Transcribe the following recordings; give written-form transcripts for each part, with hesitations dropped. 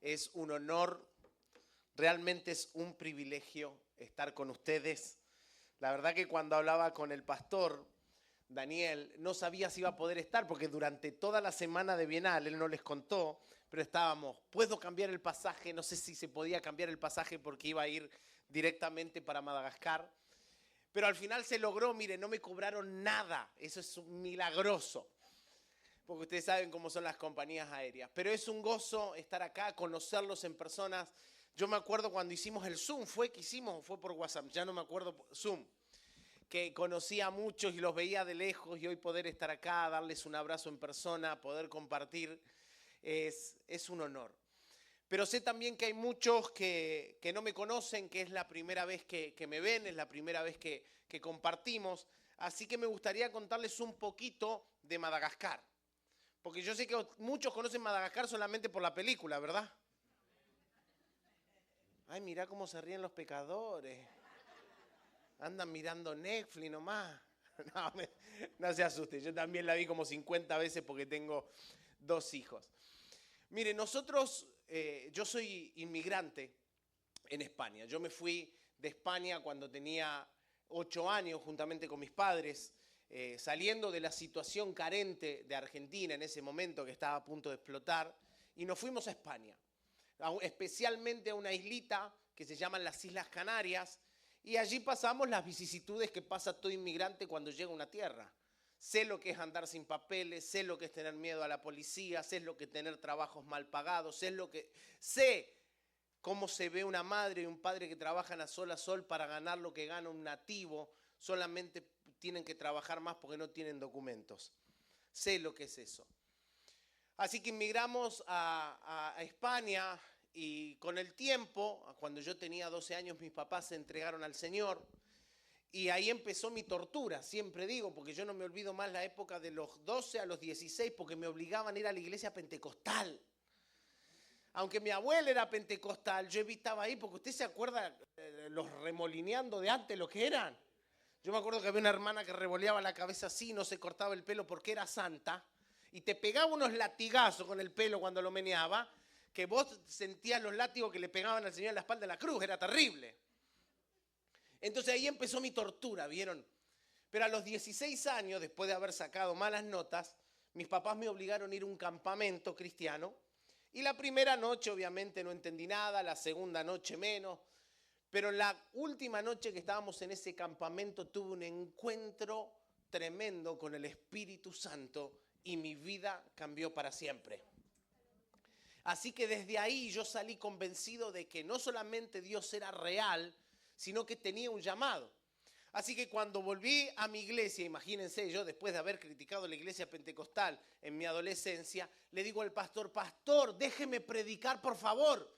Es un honor, realmente es un privilegio estar con ustedes. La verdad que cuando hablaba con el pastor Daniel, no sabía si iba a poder estar, porque durante toda la semana de Bienal, él no les contó, pero estábamos, ¿puedo cambiar el pasaje? No sé si se podía cambiar el pasaje porque iba a ir directamente para Madagascar. Pero al final se logró, mire, no me cobraron nada, eso es milagroso, porque ustedes saben cómo son las compañías aéreas. Pero es un gozo estar acá, conocerlos en personas. Yo me acuerdo cuando hicimos el Zoom, fue por WhatsApp, ya no me acuerdo, Zoom, que conocía a muchos y los veía de lejos, y hoy poder estar acá, darles un abrazo en persona, poder compartir, es un honor. Pero sé también que hay muchos que no me conocen, que es la primera vez que me ven, es la primera vez que compartimos. Así que me gustaría contarles un poquito de Madagascar. Porque yo sé que muchos conocen Madagascar solamente por la película, ¿verdad? Ay, mirá cómo se ríen los pecadores. Andan mirando Netflix nomás. No se asuste, yo también la vi como 50 veces porque tengo 2 hijos. Mire, yo soy inmigrante en España. Yo me fui de España cuando tenía 8 años juntamente con mis padres, saliendo de la situación carente de Argentina en ese momento que estaba a punto de explotar, y nos fuimos a España, especialmente a una islita que se llaman las Islas Canarias, y allí pasamos las vicisitudes que pasa todo inmigrante cuando llega a una tierra. Sé lo que es andar sin papeles, sé lo que es tener miedo a la policía, sé lo que es tener trabajos mal pagados, sé cómo se ve una madre y un padre que trabajan a sol para ganar lo que gana un nativo, solamente tienen que trabajar más porque no tienen documentos. Sé lo que es eso. Así que inmigramos a España, y con el tiempo, cuando yo tenía 12 años, mis papás se entregaron al Señor. Y ahí empezó mi tortura, siempre digo, porque yo no me olvido más la época de los 12 a los 16, porque me obligaban a ir a la iglesia pentecostal. Aunque mi abuela era pentecostal, yo evitaba ir, porque usted se acuerda los remolineando de antes, lo que eran. Yo me acuerdo que había una hermana que revoleaba la cabeza así, no se cortaba el pelo porque era santa, y te pegaba unos latigazos con el pelo cuando lo meneaba, que vos sentías los látigos que le pegaban al Señor en la espalda de la cruz, era terrible. Entonces ahí empezó mi tortura, ¿vieron? Pero a los 16 años, después de haber sacado malas notas, mis papás me obligaron a ir a un campamento cristiano. Y la primera noche obviamente no entendí nada, la segunda noche menos. Pero la última noche que estábamos en ese campamento tuve un encuentro tremendo con el Espíritu Santo y mi vida cambió para siempre. Así que desde ahí yo salí convencido de que no solamente Dios era real, sino que tenía un llamado. Así que cuando volví a mi iglesia, imagínense, yo después de haber criticado la iglesia pentecostal en mi adolescencia, le digo al pastor, pastor, déjeme predicar por favor.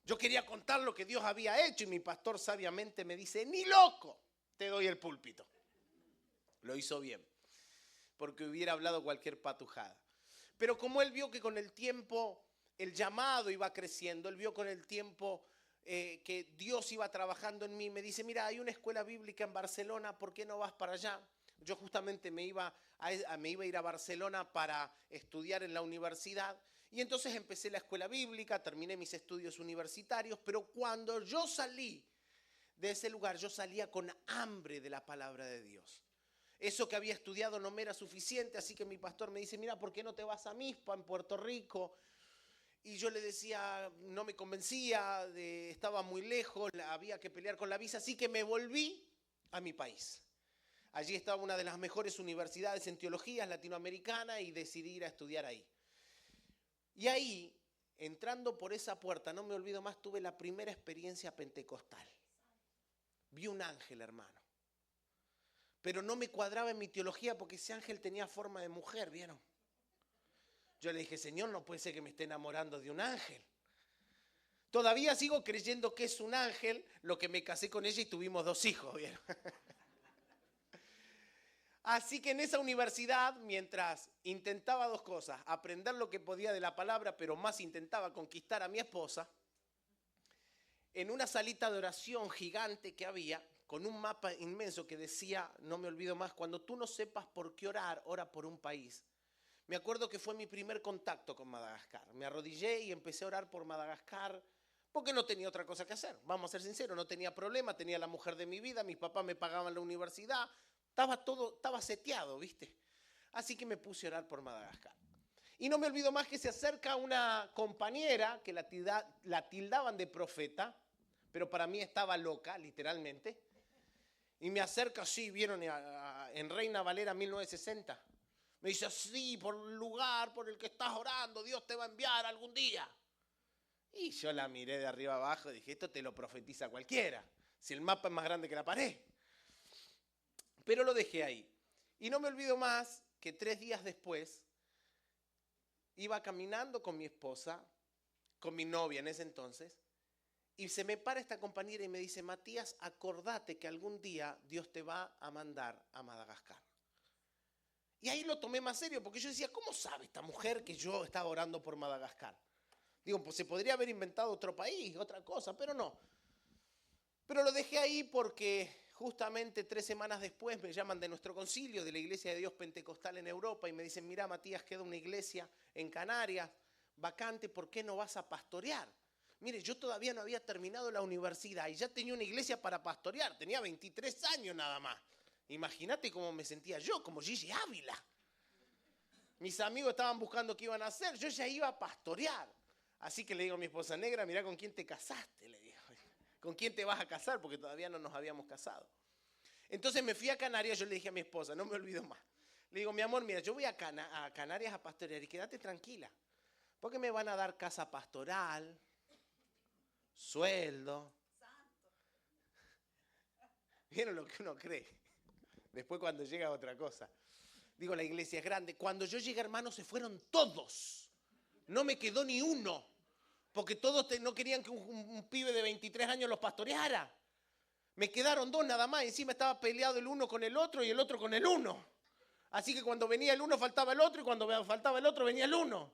Yo quería contar lo que Dios había hecho, y mi pastor sabiamente me dice, ni loco, te doy el púlpito. Lo hizo bien, porque hubiera hablado cualquier patujada. Pero como él vio que con el tiempo el llamado iba creciendo, él vio con el tiempo que Dios iba trabajando en mí, me dice, mira, hay una escuela bíblica en Barcelona, ¿por qué no vas para allá? Yo justamente me iba a ir a Barcelona para estudiar en la universidad, y entonces empecé la escuela bíblica, terminé mis estudios universitarios, pero cuando yo salí de ese lugar, yo salía con hambre de la palabra de Dios. Eso que había estudiado no me era suficiente, así que mi pastor me dice, mira, ¿por qué no te vas a Mispa, en Puerto Rico? Y yo le decía, no me convencía, estaba muy lejos, había que pelear con la visa, así que me volví a mi país. Allí estaba una de las mejores universidades en teología latinoamericana y decidí ir a estudiar ahí. Y ahí, entrando por esa puerta, no me olvido más, tuve la primera experiencia pentecostal. Vi un ángel, hermano. Pero no me cuadraba en mi teología porque ese ángel tenía forma de mujer, ¿vieron? Yo le dije, Señor, no puede ser que me esté enamorando de un ángel. Todavía sigo creyendo que es un ángel, lo que me casé con ella y tuvimos 2 hijos, ¿vieron? Así que en esa universidad, mientras intentaba 2 cosas, aprender lo que podía de la palabra, pero más intentaba conquistar a mi esposa, en una salita de oración gigante que había, con un mapa inmenso que decía, no me olvido más, cuando tú no sepas por qué orar, ora por un país. Me acuerdo que fue mi primer contacto con Madagascar. Me arrodillé y empecé a orar por Madagascar porque no tenía otra cosa que hacer. Vamos a ser sinceros, no tenía problema, tenía la mujer de mi vida, mis papás me pagaban la universidad, estaba seteado, ¿viste? Así que me puse a orar por Madagascar. Y no me olvido más que se acerca una compañera que la tildaban de profeta, pero para mí estaba loca, literalmente. Y me acerca así, ¿vieron? En Reina Valera 1960. Me dice, sí, por el lugar por el que estás orando, Dios te va a enviar algún día. Y yo la miré de arriba abajo y dije, esto te lo profetiza cualquiera, si el mapa es más grande que la pared. Pero lo dejé ahí. Y no me olvido más que 3 días después, iba caminando con mi esposa, con mi novia en ese entonces, y se me para esta compañera y me dice, Matías, acordate que algún día Dios te va a mandar a Madagascar. Y ahí lo tomé más serio, porque yo decía, ¿cómo sabe esta mujer que yo estaba orando por Madagascar? Digo, pues se podría haber inventado otro país, otra cosa, pero no. Pero lo dejé ahí porque justamente 3 semanas después me llaman de nuestro concilio, de la Iglesia de Dios Pentecostal en Europa, y me dicen, mira, Matías, queda una iglesia en Canarias, vacante, ¿por qué no vas a pastorear? Mire, yo todavía no había terminado la universidad y ya tenía una iglesia para pastorear, tenía 23 años nada más. Imagínate cómo me sentía yo, como Gigi Ávila. Mis amigos estaban buscando qué iban a hacer, yo ya iba a pastorear. Así que le digo a mi esposa negra, mirá con quién te casaste, le digo. ¿Con quién te vas a casar? Porque todavía no nos habíamos casado. Entonces me fui a Canarias, yo le dije a mi esposa, no me olvido más. Le digo, mi amor, mira, yo voy a Canarias a pastorear y quédate tranquila. Porque me van a dar casa pastoral, sueldo. ¿Vieron lo que uno cree? Después cuando llega otra cosa. Digo, la iglesia es grande. Cuando yo llegué, hermano, se fueron todos. No me quedó ni uno. Porque todos no querían que un pibe de 23 años los pastoreara. Me quedaron 2 nada más. Encima estaba peleado el uno con el otro y el otro con el uno. Así que cuando venía el uno faltaba el otro y cuando faltaba el otro venía el uno.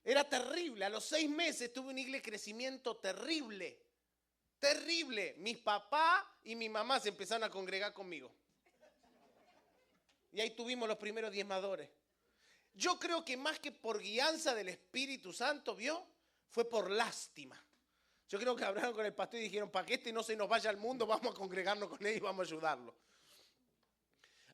Era terrible. A los 6 meses tuve un iglesia de crecimiento terrible. Terrible. Mis papás y mi mamá se empezaron a congregar conmigo. Y ahí tuvimos los primeros diezmadores. Yo creo que más que por guianza del Espíritu Santo, ¿vio? Fue por lástima. Yo creo que hablaron con el pastor y dijeron, para que este no se nos vaya al mundo, vamos a congregarnos con él y vamos a ayudarlo.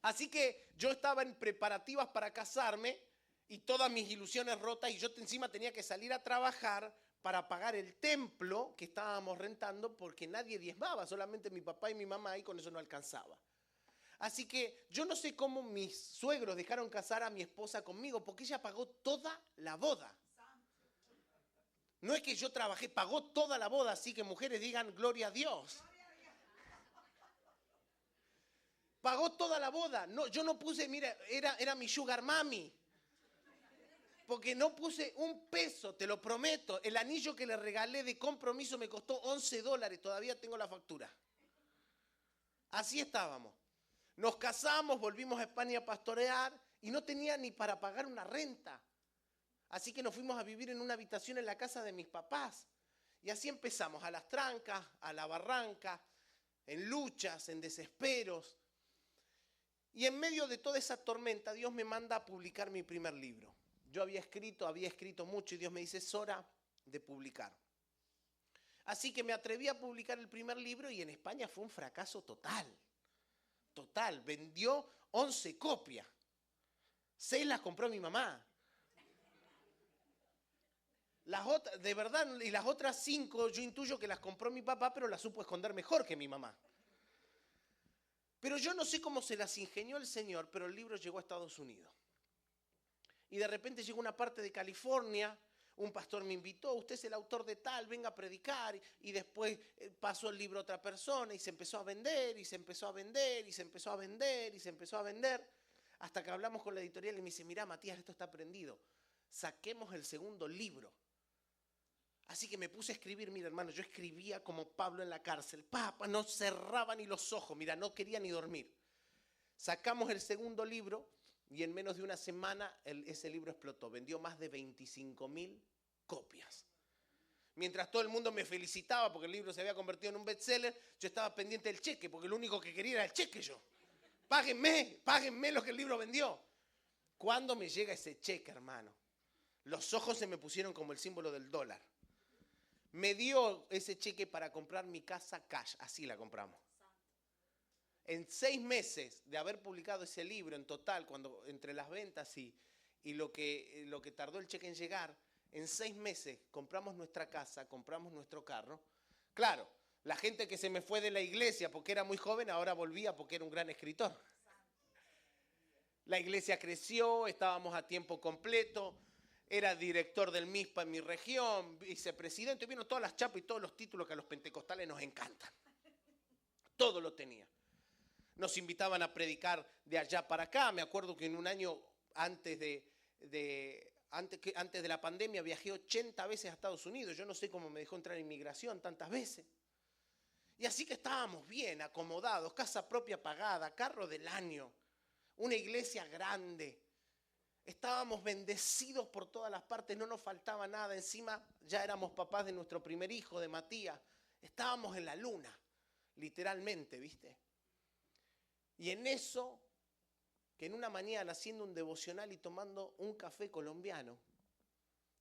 Así que yo estaba en preparativas para casarme y todas mis ilusiones rotas y yo encima tenía que salir a trabajar para pagar el templo que estábamos rentando porque nadie diezmaba, solamente mi papá y mi mamá y con eso no alcanzaba. Así que yo no sé cómo mis suegros dejaron casar a mi esposa conmigo porque ella pagó toda la boda. No es que yo trabajé, pagó toda la boda, así que mujeres digan gloria a Dios. Pagó toda la boda. No, yo no puse, mira, era mi sugar mami. Porque no puse un peso, te lo prometo. El anillo que le regalé de compromiso me costó $11, todavía tengo la factura. Así estábamos. Nos casamos, volvimos a España a pastorear y no tenía ni para pagar una renta. Así que nos fuimos a vivir en una habitación en la casa de mis papás. Y así empezamos, a las trancas, a la barranca, en luchas, en desesperos. Y en medio de toda esa tormenta, Dios me manda a publicar mi primer libro. Yo había escrito mucho y Dios me dice, es hora de publicar. Así que me atreví a publicar el primer libro y en España fue un fracaso total. Total, vendió 11 copias. 6 las compró mi mamá. De verdad, y las otras 5 yo intuyo que las compró mi papá, pero las supo esconder mejor que mi mamá. Pero yo no sé cómo se las ingenió el Señor, pero el libro llegó a Estados Unidos. Y de repente llegó una parte de California, un pastor me invitó, usted es el autor de tal, venga a predicar. Y después pasó el libro a otra persona y se empezó a vender, y se empezó a vender, y se empezó a vender, y se empezó a vender. Hasta que hablamos con la editorial y me dice, mira Matías, esto está prendido. Saquemos el segundo libro. Así que me puse a escribir, mira hermano, yo escribía como Pablo en la cárcel. No cerraba ni los ojos, mira, no quería ni dormir. Sacamos el segundo libro y en menos de una semana ese libro explotó. Vendió más de 25.000 copias. Mientras todo el mundo me felicitaba porque el libro se había convertido en un bestseller, yo estaba pendiente del cheque porque lo único que quería era el cheque yo. Páguenme lo que el libro vendió. ¿Cuándo me llega ese cheque, hermano? Los ojos se me pusieron como el símbolo del dólar. Me dio ese cheque para comprar mi casa cash, así la compramos. En 6 meses de haber publicado ese libro en total, cuando entre las ventas y lo que tardó el cheque en llegar, en 6 meses compramos nuestra casa, compramos nuestro carro. Claro, la gente que se me fue de la iglesia porque era muy joven, ahora volvía porque era un gran escritor. La iglesia creció, estábamos a tiempo completo, era director del MISPA en mi región, vicepresidente, vino todas las chapas y todos los títulos que a los pentecostales nos encantan. Todo lo tenía. Nos invitaban a predicar de allá para acá. Me acuerdo que en un año antes de la pandemia viajé 80 veces a Estados Unidos. Yo no sé cómo me dejó entrar en inmigración tantas veces. Y así que estábamos bien, acomodados, casa propia pagada, carro del año, una iglesia grande. Estábamos bendecidos por todas las partes, no nos faltaba nada. Encima ya éramos papás de nuestro primer hijo, de Matías. Estábamos en la luna, literalmente, ¿viste? Y en eso, que en una mañana haciendo un devocional y tomando un café colombiano,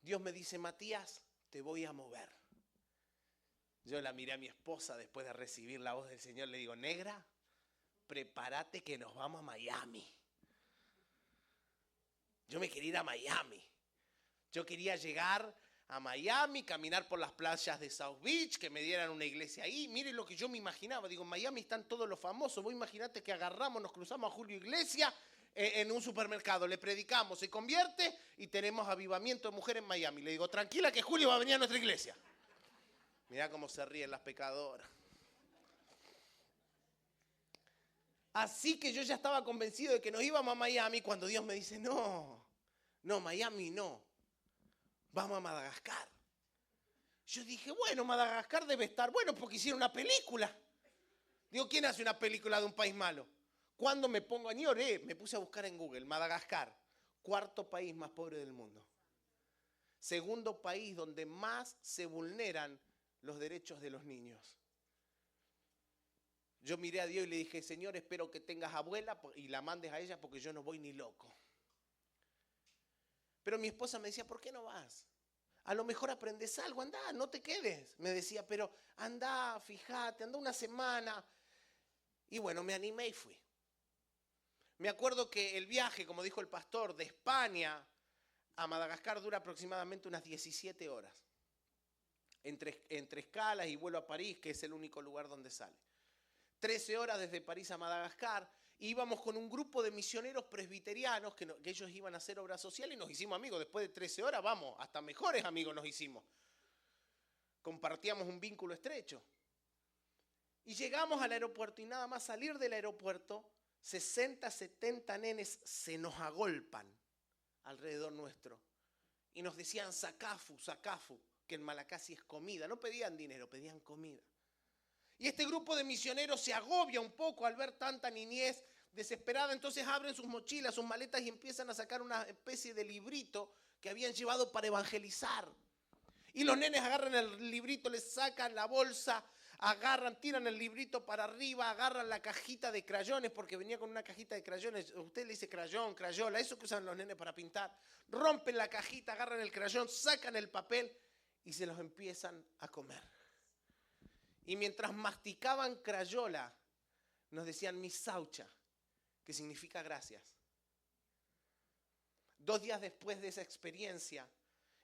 Dios me dice, Matías, te voy a mover. Yo la miré a mi esposa después de recibir la voz del Señor, le digo, negra, prepárate que nos vamos a Miami. Yo me quería ir a Miami. Yo quería llegar a Miami, caminar por las playas de South Beach, que me dieran una iglesia ahí. Miren lo que yo me imaginaba. Digo, en Miami están todos los famosos. Vos imaginate que agarramos, nos cruzamos a Julio Iglesias en un supermercado, le predicamos, se convierte y tenemos avivamiento de mujeres en Miami. Le digo, tranquila que Julio va a venir a nuestra iglesia. Mirá cómo se ríen las pecadoras. Así que yo ya estaba convencido de que nos íbamos a Miami cuando Dios me dice, no, Miami no, vamos a Madagascar. Yo dije, bueno, Madagascar debe estar bueno porque hicieron una película. Digo, ¿quién hace una película de un país malo? Cuando me pongo, ni oré, me puse a buscar en Google, Madagascar, 4º país más pobre del mundo. 2º país donde más se vulneran los derechos de los niños. Yo miré a Dios y le dije, Señor, espero que tengas abuela y la mandes a ella porque yo no voy ni loco. Pero mi esposa me decía, ¿por qué no vas? A lo mejor aprendes algo, anda, no te quedes. Me decía, pero anda, fíjate, anda una semana. Y bueno, me animé y fui. Me acuerdo que el viaje, como dijo el pastor, de España a Madagascar dura aproximadamente unas 17 horas. Entre escalas y vuelo a París, que es el único lugar donde sale. 13 horas desde París a Madagascar. Íbamos con un grupo de misioneros presbiterianos que ellos iban a hacer obra social y nos hicimos amigos. Después de 13 horas, vamos, hasta mejores amigos nos hicimos. Compartíamos un vínculo estrecho. Y llegamos al aeropuerto y nada más salir del aeropuerto, 60, 70 nenes se nos agolpan alrededor nuestro. Y nos decían sakafu, sakafu, que en malacasi es comida. No pedían dinero, pedían comida. Y este grupo de misioneros se agobia un poco al ver tanta niñez desesperada. Entonces abren sus mochilas, sus maletas y empiezan a sacar una especie de librito que habían llevado para evangelizar. Y los nenes agarran el librito, les sacan la bolsa, agarran, tiran el librito para arriba, agarran la cajita de crayones, porque venía con una cajita de crayones. Usted le dice crayón, crayola, eso que usan los nenes para pintar. Rompen la cajita, agarran el crayón, sacan el papel y se los empiezan a comer. Y mientras masticaban crayola, nos decían misaucha, que significa gracias. 2 días después de esa experiencia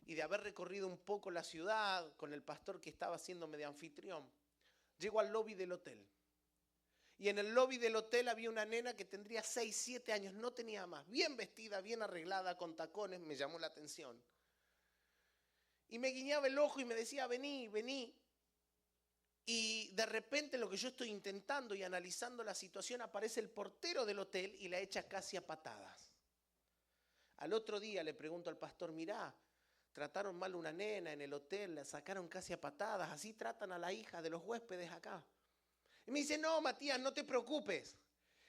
y de haber recorrido un poco la ciudad con el pastor que estaba haciéndome de anfitrión, llego al lobby del hotel. Y en el lobby del hotel había una nena que tendría 6, 7 años, no tenía más, bien vestida, bien arreglada, con tacones, me llamó la atención. Y me guiñaba el ojo y me decía, vení, vení. Y de repente, en lo que yo estoy intentando y analizando la situación, aparece el portero del hotel y la echa casi a patadas. Al otro día le pregunto al pastor, mirá, trataron mal a una nena en el hotel, la sacaron casi a patadas, así tratan a la hija de los huéspedes acá. Y me dice, no, Matías, no te preocupes.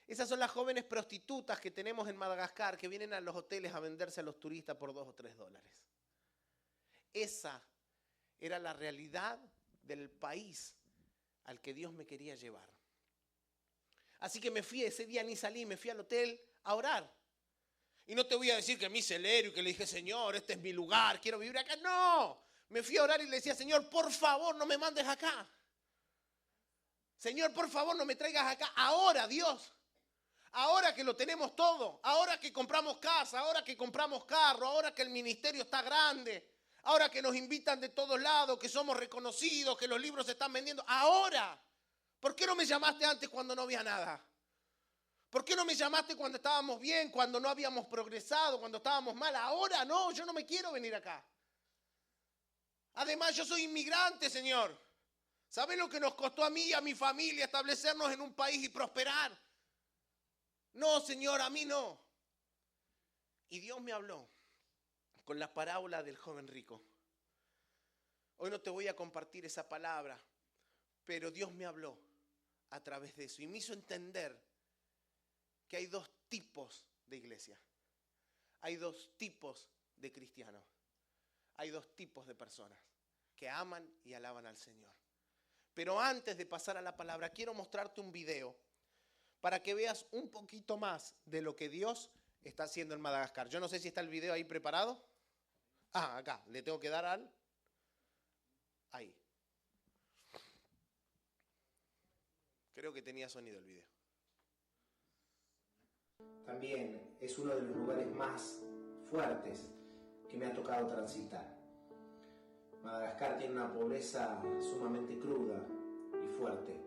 Esas son las jóvenes prostitutas que tenemos en Madagascar, que vienen a los hoteles a venderse a los turistas por $2 o $3. Esa era la realidad del país al que Dios me quería llevar. Así que me fui, ese día ni salí, me fui al hotel a orar. Y no te voy a decir que me hice el héroe y que le dije, Señor, este es mi lugar, quiero vivir acá. No, me fui a orar y le decía, Señor, por favor, no me mandes acá. Señor, por favor, no me traigas acá. Ahora, Dios, ahora que lo tenemos todo, ahora que compramos casa, ahora que compramos carro, ahora que el ministerio está grande, ahora que nos invitan de todos lados, que somos reconocidos, que los libros se están vendiendo. Ahora, ¿por qué no me llamaste antes cuando no había nada? ¿Por qué no me llamaste cuando estábamos bien, cuando no habíamos progresado, cuando estábamos mal? Ahora no, yo no me quiero venir acá. Además, yo soy inmigrante, Señor. ¿Sabes lo que nos costó a mí y a mi familia establecernos en un país y prosperar? No, Señor, a mí no. Y Dios me habló con la parábola del joven rico. Hoy no te voy a compartir esa palabra, pero Dios me habló a través de eso y me hizo entender que hay dos tipos de iglesia. Hay dos tipos de cristianos. Hay dos tipos de personas que aman y alaban al Señor. Pero antes de pasar a la palabra, quiero mostrarte un video para que veas un poquito más de lo que Dios está haciendo en Madagascar. Yo no sé si está el video ahí preparado. Ah, acá, le tengo que dar al... Ahí. Creo que tenía sonido el video. También es uno de los lugares más fuertes que me ha tocado transitar. Madagascar tiene una pobreza sumamente cruda y fuerte.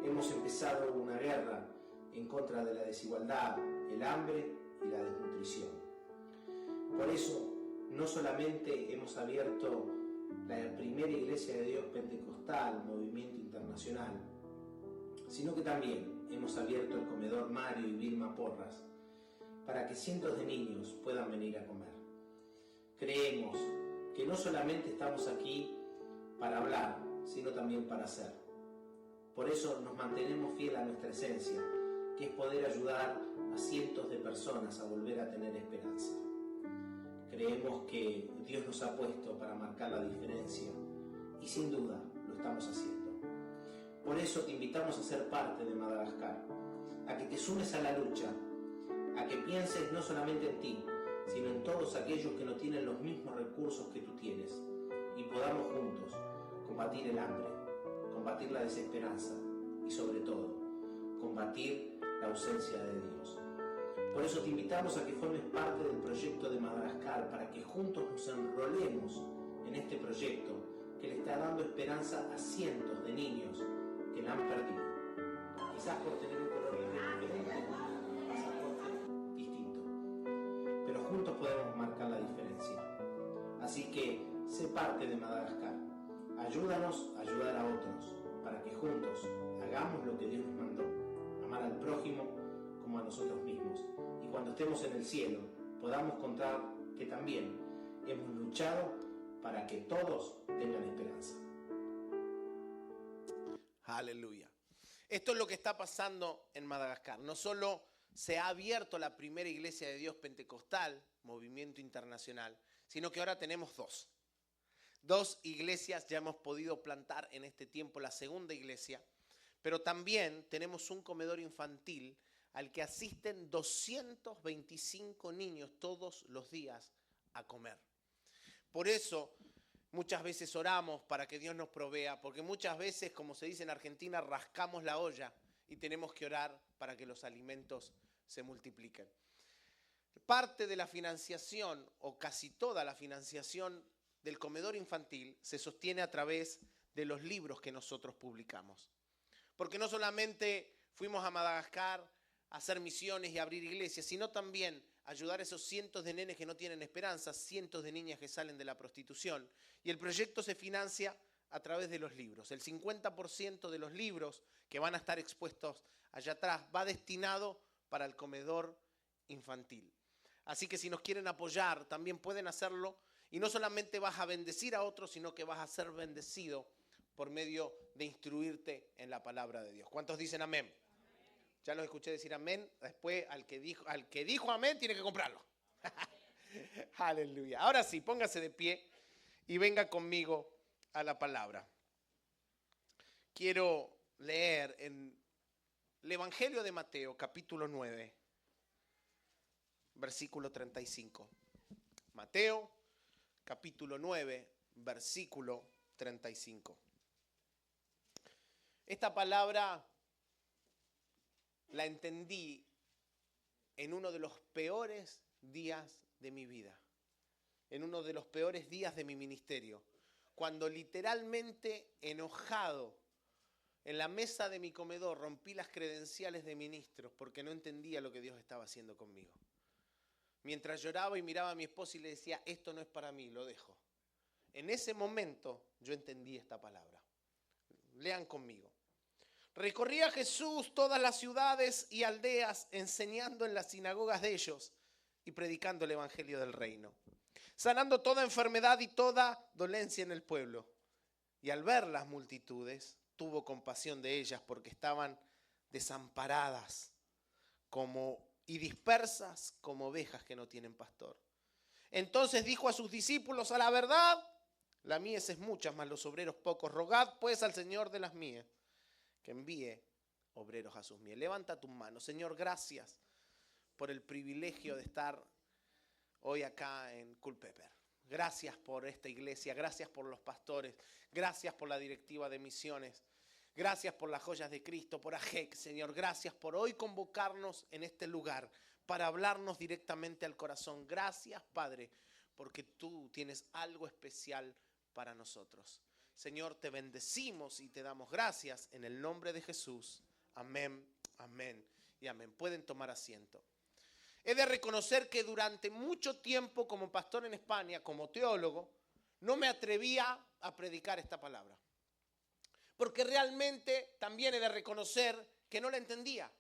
Hemos empezado una guerra en contra de la desigualdad, el hambre y la desnutrición. Por eso, no solamente hemos abierto la primera iglesia de Dios pentecostal, Movimiento Internacional, sino que también hemos abierto el comedor Mario y Vilma Porras para que cientos de niños puedan venir a comer. Creemos que no solamente estamos aquí para hablar, sino también para hacer. Por eso nos mantenemos fieles a nuestra esencia, que es poder ayudar a cientos de personas a volver a tener esperanza. Creemos que Dios nos ha puesto para marcar la diferencia y sin duda lo estamos haciendo. Por eso te invitamos a ser parte de Madagascar, a que te sumes a la lucha, a que pienses no solamente en ti, sino en todos aquellos que no tienen los mismos recursos que tú tienes, y podamos juntos combatir el hambre, combatir la desesperanza y sobre todo, combatir la ausencia de Dios. Por eso te invitamos a que formes parte del proyecto de Madagascar, para que juntos nos enrolemos en este proyecto que le está dando esperanza a cientos de niños que la han perdido. Quizás por tener un color diferente, un pasaporte distinto. Pero juntos podemos marcar la diferencia. Así que sé parte de Madagascar. Ayúdanos a ayudar a otros, para que juntos hagamos lo que Dios nos mandó, amar al prójimo como a nosotros mismos. Y cuando estemos en el cielo, podamos contar que también hemos luchado para que todos tengan esperanza. Aleluya. Esto es lo que está pasando en Madagascar. No solo se ha abierto la primera iglesia de Dios pentecostal, Movimiento Internacional, sino que ahora tenemos dos. Dos iglesias ya hemos podido plantar en este tiempo, la segunda iglesia, pero también tenemos un comedor infantil al que asisten 225 niños todos los días a comer. Por eso muchas veces oramos para que Dios nos provea, porque muchas veces, como se dice en Argentina, rascamos la olla y tenemos que orar para que los alimentos se multipliquen. Parte de la financiación, o casi toda la financiación del comedor infantil, se sostiene a través de los libros que nosotros publicamos. Porque no solamente fuimos a Madagascar a hacer misiones y abrir iglesias, sino también ayudar a esos cientos de nenes que no tienen esperanza, cientos de niñas que salen de la prostitución. Y el proyecto se financia a través de los libros. El 50% de los libros que van a estar expuestos allá atrás va destinado para el comedor infantil. Así que si nos quieren apoyar, también pueden hacerlo. Y no solamente vas a bendecir a otros, sino que vas a ser bendecido por medio de instruirte en la palabra de Dios. ¿Cuántos dicen amén? Ya los escuché decir amén. Después, al que dijo amén, tiene que comprarlo. Aleluya. Ahora sí, póngase de pie y venga conmigo a la palabra. Quiero leer en el Evangelio de Mateo, capítulo 9. versículo 35. Mateo, capítulo 9, versículo 35. Esta palabra la entendí en uno de los peores días de mi vida, en uno de los peores días de mi ministerio, cuando literalmente enojado en la mesa de mi comedor rompí las credenciales de ministros porque no entendía lo que Dios estaba haciendo conmigo. Mientras lloraba y miraba a mi esposa y le decía, esto no es para mí, lo dejo. En ese momento yo entendí esta palabra. Lean conmigo. Recorría Jesús todas las ciudades y aldeas, enseñando en las sinagogas de ellos y predicando el evangelio del reino, sanando toda enfermedad y toda dolencia en el pueblo. Y al ver las multitudes, tuvo compasión de ellas porque estaban desamparadas y dispersas como ovejas que no tienen pastor. Entonces dijo a sus discípulos, a la verdad, la mies es mucha, mas los obreros pocos. Rogad pues al Señor de las mies que envíe obreros a sus mies. Levanta tus manos. Señor, gracias por el privilegio de estar hoy acá en Culpeper. Gracias por esta iglesia, gracias por los pastores, gracias por la directiva de misiones, gracias por las joyas de Cristo, por AGEC, Señor. Gracias por hoy convocarnos en este lugar para hablarnos directamente al corazón. Gracias, Padre, porque tú tienes algo especial para nosotros. Señor, te bendecimos y te damos gracias en el nombre de Jesús. Amén, amén y amén. Pueden tomar asiento. He de reconocer que durante mucho tiempo como pastor en España, como teólogo, no me atrevía a predicar esta palabra. Porque realmente también he de reconocer que no la entendía.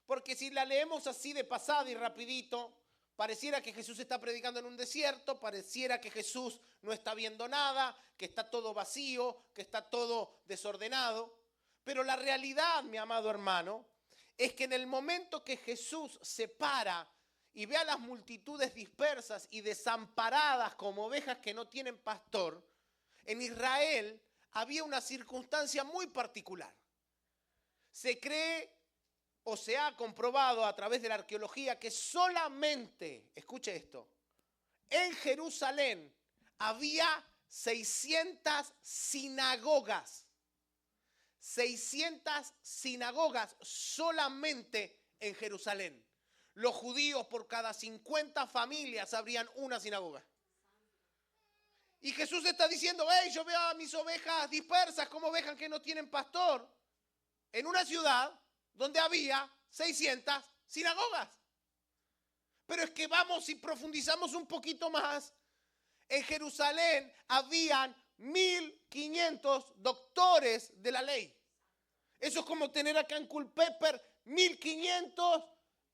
Porque si la leemos así de pasada y rapidito, pareciera que Jesús está predicando en un desierto, pareciera que Jesús no está viendo nada, que está todo vacío, que está todo desordenado. Pero la realidad, mi amado hermano, es que en el momento que Jesús se para y ve a las multitudes dispersas y desamparadas como ovejas que no tienen pastor, en Israel había una circunstancia muy particular. Se cree o se ha comprobado a través de la arqueología que solamente, escuche esto, en Jerusalén había 600 sinagogas. 600 sinagogas solamente en Jerusalén. Los judíos por cada 50 familias abrían una sinagoga. Y Jesús está diciendo, hey, yo veo a mis ovejas dispersas como ovejas que no tienen pastor, en una ciudad donde había 600 sinagogas. Pero es que vamos y profundizamos un poquito más. En Jerusalén habían 1500 doctores de la ley. Eso es como tener acá en Culpeper 1500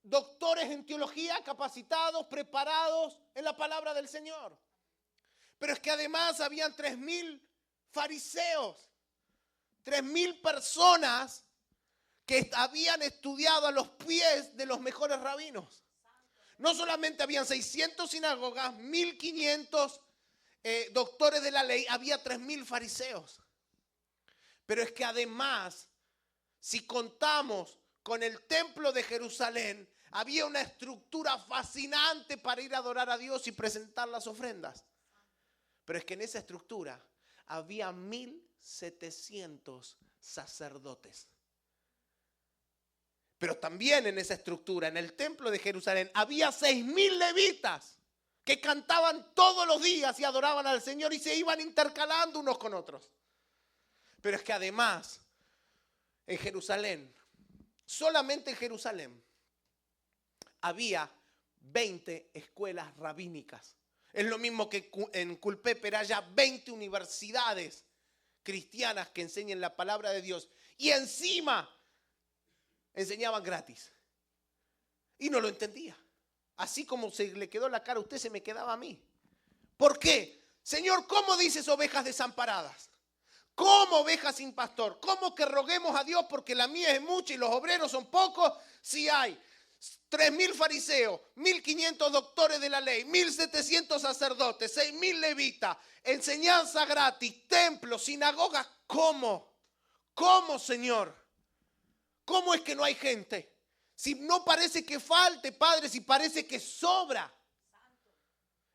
doctores en teología, capacitados, preparados en la palabra del Señor. Pero es que además habían 3000 fariseos, 3000 personas que habían estudiado a los pies de los mejores rabinos. No solamente habían 600 sinagogas, 1500 doctores de la ley, había 3000 fariseos. Pero es que además, si contamos con el templo de Jerusalén, había una estructura fascinante para ir a adorar a Dios y presentar las ofrendas. Pero es que en esa estructura había 1700 sacerdotes. Pero también en esa estructura, en el templo de Jerusalén, había 6000 levitas que cantaban todos los días y adoraban al Señor y se iban intercalando unos con otros. Pero es que además, en Jerusalén, solamente en Jerusalén, había 20 escuelas rabínicas. Es lo mismo que en Culpeper haya 20 universidades cristianas que enseñen la palabra de Dios. Y encima enseñaban gratis. Y no lo entendía. Así como se le quedó la cara a usted, se me quedaba a mí. ¿Por qué? Señor, ¿cómo dices ovejas desamparadas? ¿Cómo ovejas sin pastor? ¿Cómo que roguemos a Dios porque la mía es mucha y los obreros son pocos? Si hay 3000 fariseos, 1500 doctores de la ley, 1700 sacerdotes, 6000 levitas, enseñanza gratis, templos, sinagogas. ¿Cómo? ¿Cómo, Señor? ¿Cómo es que no hay gente? Si no parece que falte, Padre, si parece que sobra.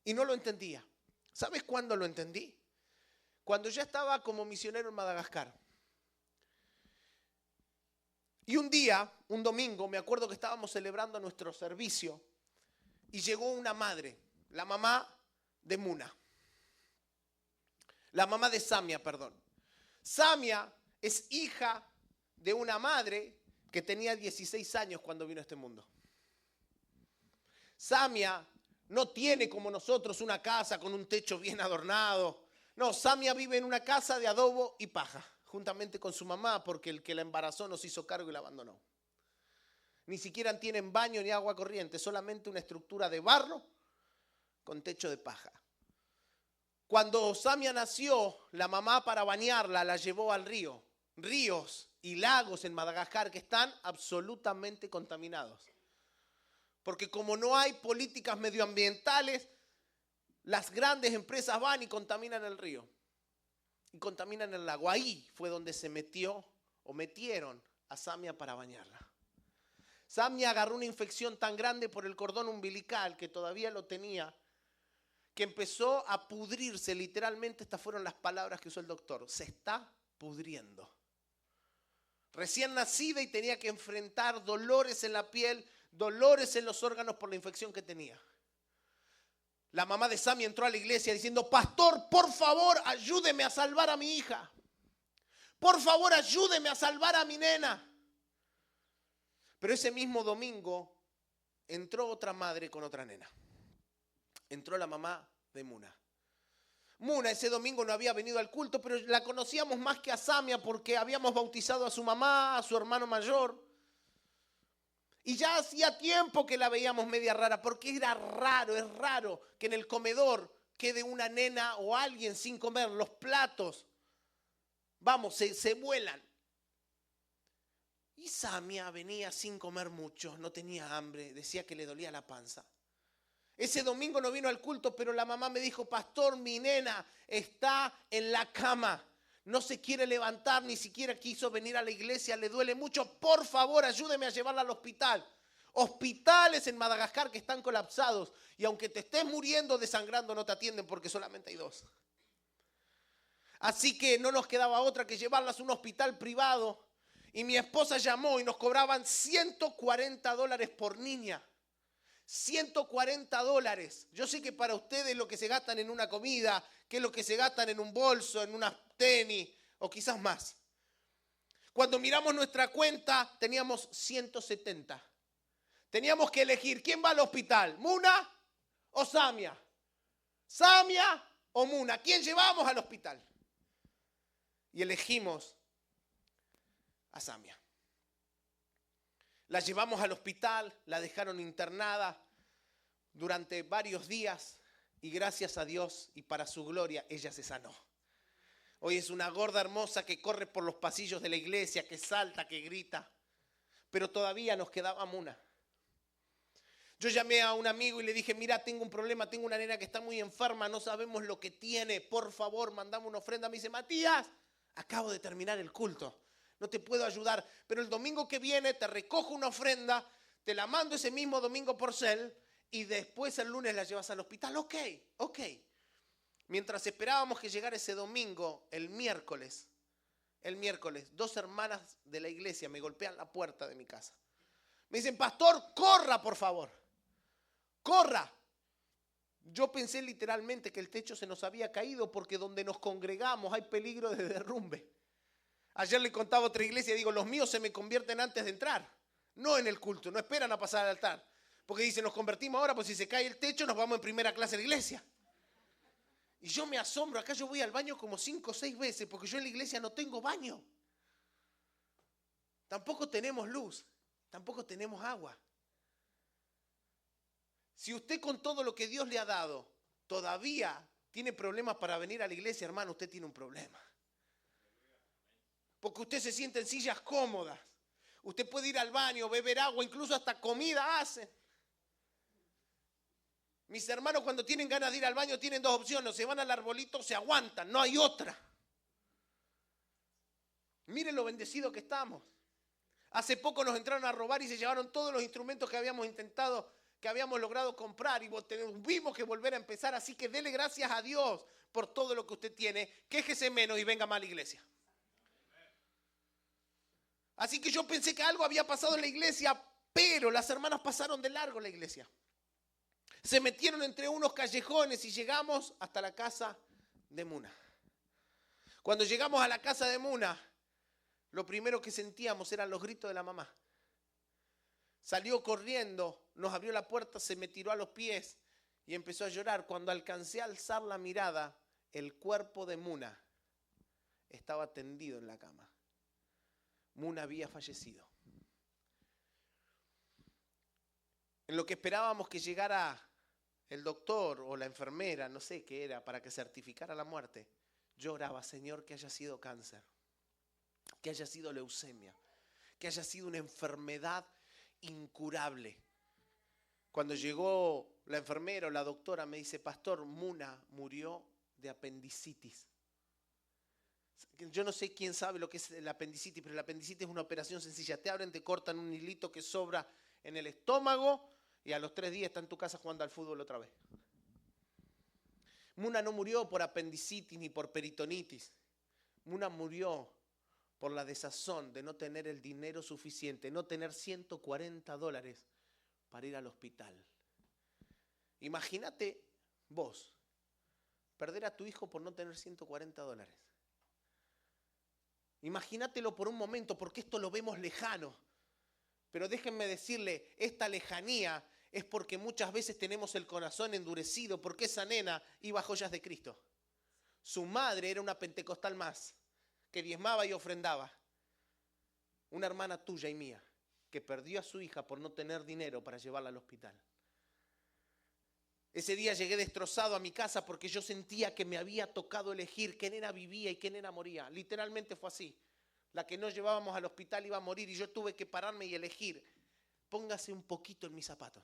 Y no lo entendía. ¿Sabes cuándo lo entendí? Cuando ya estaba como misionero en Madagascar. Y un día, un domingo, me acuerdo que estábamos celebrando nuestro servicio y llegó una madre, la mamá de Muna. La mamá de Samia, perdón. Samia es hija de una madre que tenía 16 años cuando vino a este mundo. Samia no tiene como nosotros una casa con un techo bien adornado. No, Samia vive en una casa de adobo y paja, juntamente con su mamá, porque el que la embarazó nos hizo cargo y la abandonó. Ni siquiera tienen baño ni agua corriente, solamente una estructura de barro con techo de paja. Cuando Samia nació, la mamá para bañarla la llevó al río. Ríos y lagos en Madagascar que están absolutamente contaminados. Porque como no hay políticas medioambientales, las grandes empresas van y contaminan el río. Y contaminan el lago. Ahí fue donde se metieron a Samia para bañarla. Samia agarró una infección tan grande por el cordón umbilical que todavía lo tenía, que empezó a pudrirse, literalmente estas fueron las palabras que usó el doctor, se está pudriendo. Recién nacida y tenía que enfrentar dolores en la piel, dolores en los órganos por la infección que tenía. La mamá de Samia entró a la iglesia diciendo, pastor, por favor, ayúdeme a salvar a mi hija. Por favor, ayúdeme a salvar a mi nena. Pero ese mismo domingo entró otra madre con otra nena. Entró la mamá de Muna. Muna ese domingo no había venido al culto, pero la conocíamos más que a Samia porque habíamos bautizado a su mamá, a su hermano mayor. Y ya hacía tiempo que la veíamos media rara, porque era raro, es raro que en el comedor quede una nena o alguien sin comer. Los platos, se vuelan. Y Samia venía sin comer mucho, no tenía hambre, decía que le dolía la panza. Ese domingo no vino al culto, pero la mamá me dijo, pastor, mi nena está en la cama. No se quiere levantar, ni siquiera quiso venir a la iglesia, le duele mucho. Por favor, ayúdeme a llevarla al hospital. Hospitales en Madagascar que están colapsados. Y aunque te estés muriendo, desangrando, no te atienden porque solamente hay 2. Así que no nos quedaba otra que llevarlas a un hospital privado. Y mi esposa llamó y nos cobraban $140 por niña. $140. Yo sé que para ustedes lo que se gastan en una comida, que es lo que se gastan en un bolso, en unas tenis o quizás más. Cuando miramos nuestra cuenta teníamos 170. Teníamos que elegir quién va al hospital, Muna o Samia. Samia o Muna, ¿quién llevamos al hospital? Y elegimos a Samia. La llevamos al hospital, la dejaron internada durante varios días y gracias a Dios y para su gloria ella se sanó. Hoy es una gorda hermosa que corre por los pasillos de la iglesia, que salta, que grita, pero todavía nos quedaba Muna. Yo llamé a un amigo y le dije, mira, tengo un problema, tengo una nena que está muy enferma, no sabemos lo que tiene, por favor, mandame una ofrenda. Me dice, Matías, acabo de terminar el culto. No te puedo ayudar, pero el domingo que viene te recojo una ofrenda, te la mando ese mismo domingo por cel y después el lunes la llevas al hospital. Ok. Mientras esperábamos que llegara ese domingo, el miércoles, 2 hermanas de la iglesia me golpean la puerta de mi casa. Me dicen, pastor, corra por favor, corra. Yo pensé literalmente que el techo se nos había caído porque donde nos congregamos hay peligro de derrumbe. Ayer le contaba a otra iglesia y digo, los míos se me convierten antes de entrar, no en el culto, no esperan a pasar al altar. Porque dicen, nos convertimos ahora, pues si se cae el techo nos vamos en primera clase a la iglesia. Y yo me asombro, acá yo voy al baño como 5 o 6 veces, porque yo en la iglesia no tengo baño. Tampoco tenemos luz, tampoco tenemos agua. Si usted con todo lo que Dios le ha dado todavía tiene problemas para venir a la iglesia, hermano, usted tiene un problema. Porque usted se siente en sillas cómodas. Usted puede ir al baño, beber agua, incluso hasta comida hace. Mis hermanos cuando tienen ganas de ir al baño tienen 2 opciones. O se van al arbolito o se aguantan, no hay otra. Miren lo bendecido que estamos. Hace poco nos entraron a robar y se llevaron todos los instrumentos que habíamos intentado, que habíamos logrado comprar y tuvimos que volver a empezar. Así que dele gracias a Dios por todo lo que usted tiene. Quéjese menos y venga más a la iglesia. Así que yo pensé que algo había pasado en la iglesia, pero las hermanas pasaron de largo la iglesia. Se metieron entre unos callejones y llegamos hasta la casa de Muna. Cuando llegamos a la casa de Muna, lo primero que sentíamos eran los gritos de la mamá. Salió corriendo, nos abrió la puerta, se me tiró a los pies y empezó a llorar. Cuando alcancé a alzar la mirada, el cuerpo de Muna estaba tendido en la cama. Muna había fallecido. En lo que esperábamos que llegara el doctor o la enfermera, no sé qué era, para que certificara la muerte, yo oraba, Señor, que haya sido cáncer, que haya sido leucemia, que haya sido una enfermedad incurable. Cuando llegó la enfermera o la doctora me dice, pastor, Muna murió de apendicitis. Yo no sé quién sabe lo que es el apendicitis, pero el apendicitis es una operación sencilla. Te abren, te cortan un hilito que sobra en el estómago y a los 3 días está en tu casa jugando al fútbol otra vez. Muna no murió por apendicitis ni por peritonitis. Muna murió por la desazón de no tener el dinero suficiente, no tener $140 para ir al hospital. Imagínate vos, perder a tu hijo por no tener $140. Imagínatelo por un momento, porque esto lo vemos lejano. Pero déjenme decirle, esta lejanía es porque muchas veces tenemos el corazón endurecido, porque esa nena iba a Joyas de Cristo. Su madre era una pentecostal más, que diezmaba y ofrendaba. Una hermana tuya y mía, que perdió a su hija por no tener dinero para llevarla al hospital. Ese día llegué destrozado a mi casa porque yo sentía que me había tocado elegir qué nena vivía y qué nena moría. Literalmente fue así. La que no llevábamos al hospital iba a morir y yo tuve que pararme y elegir. Póngase un poquito en mis zapatos.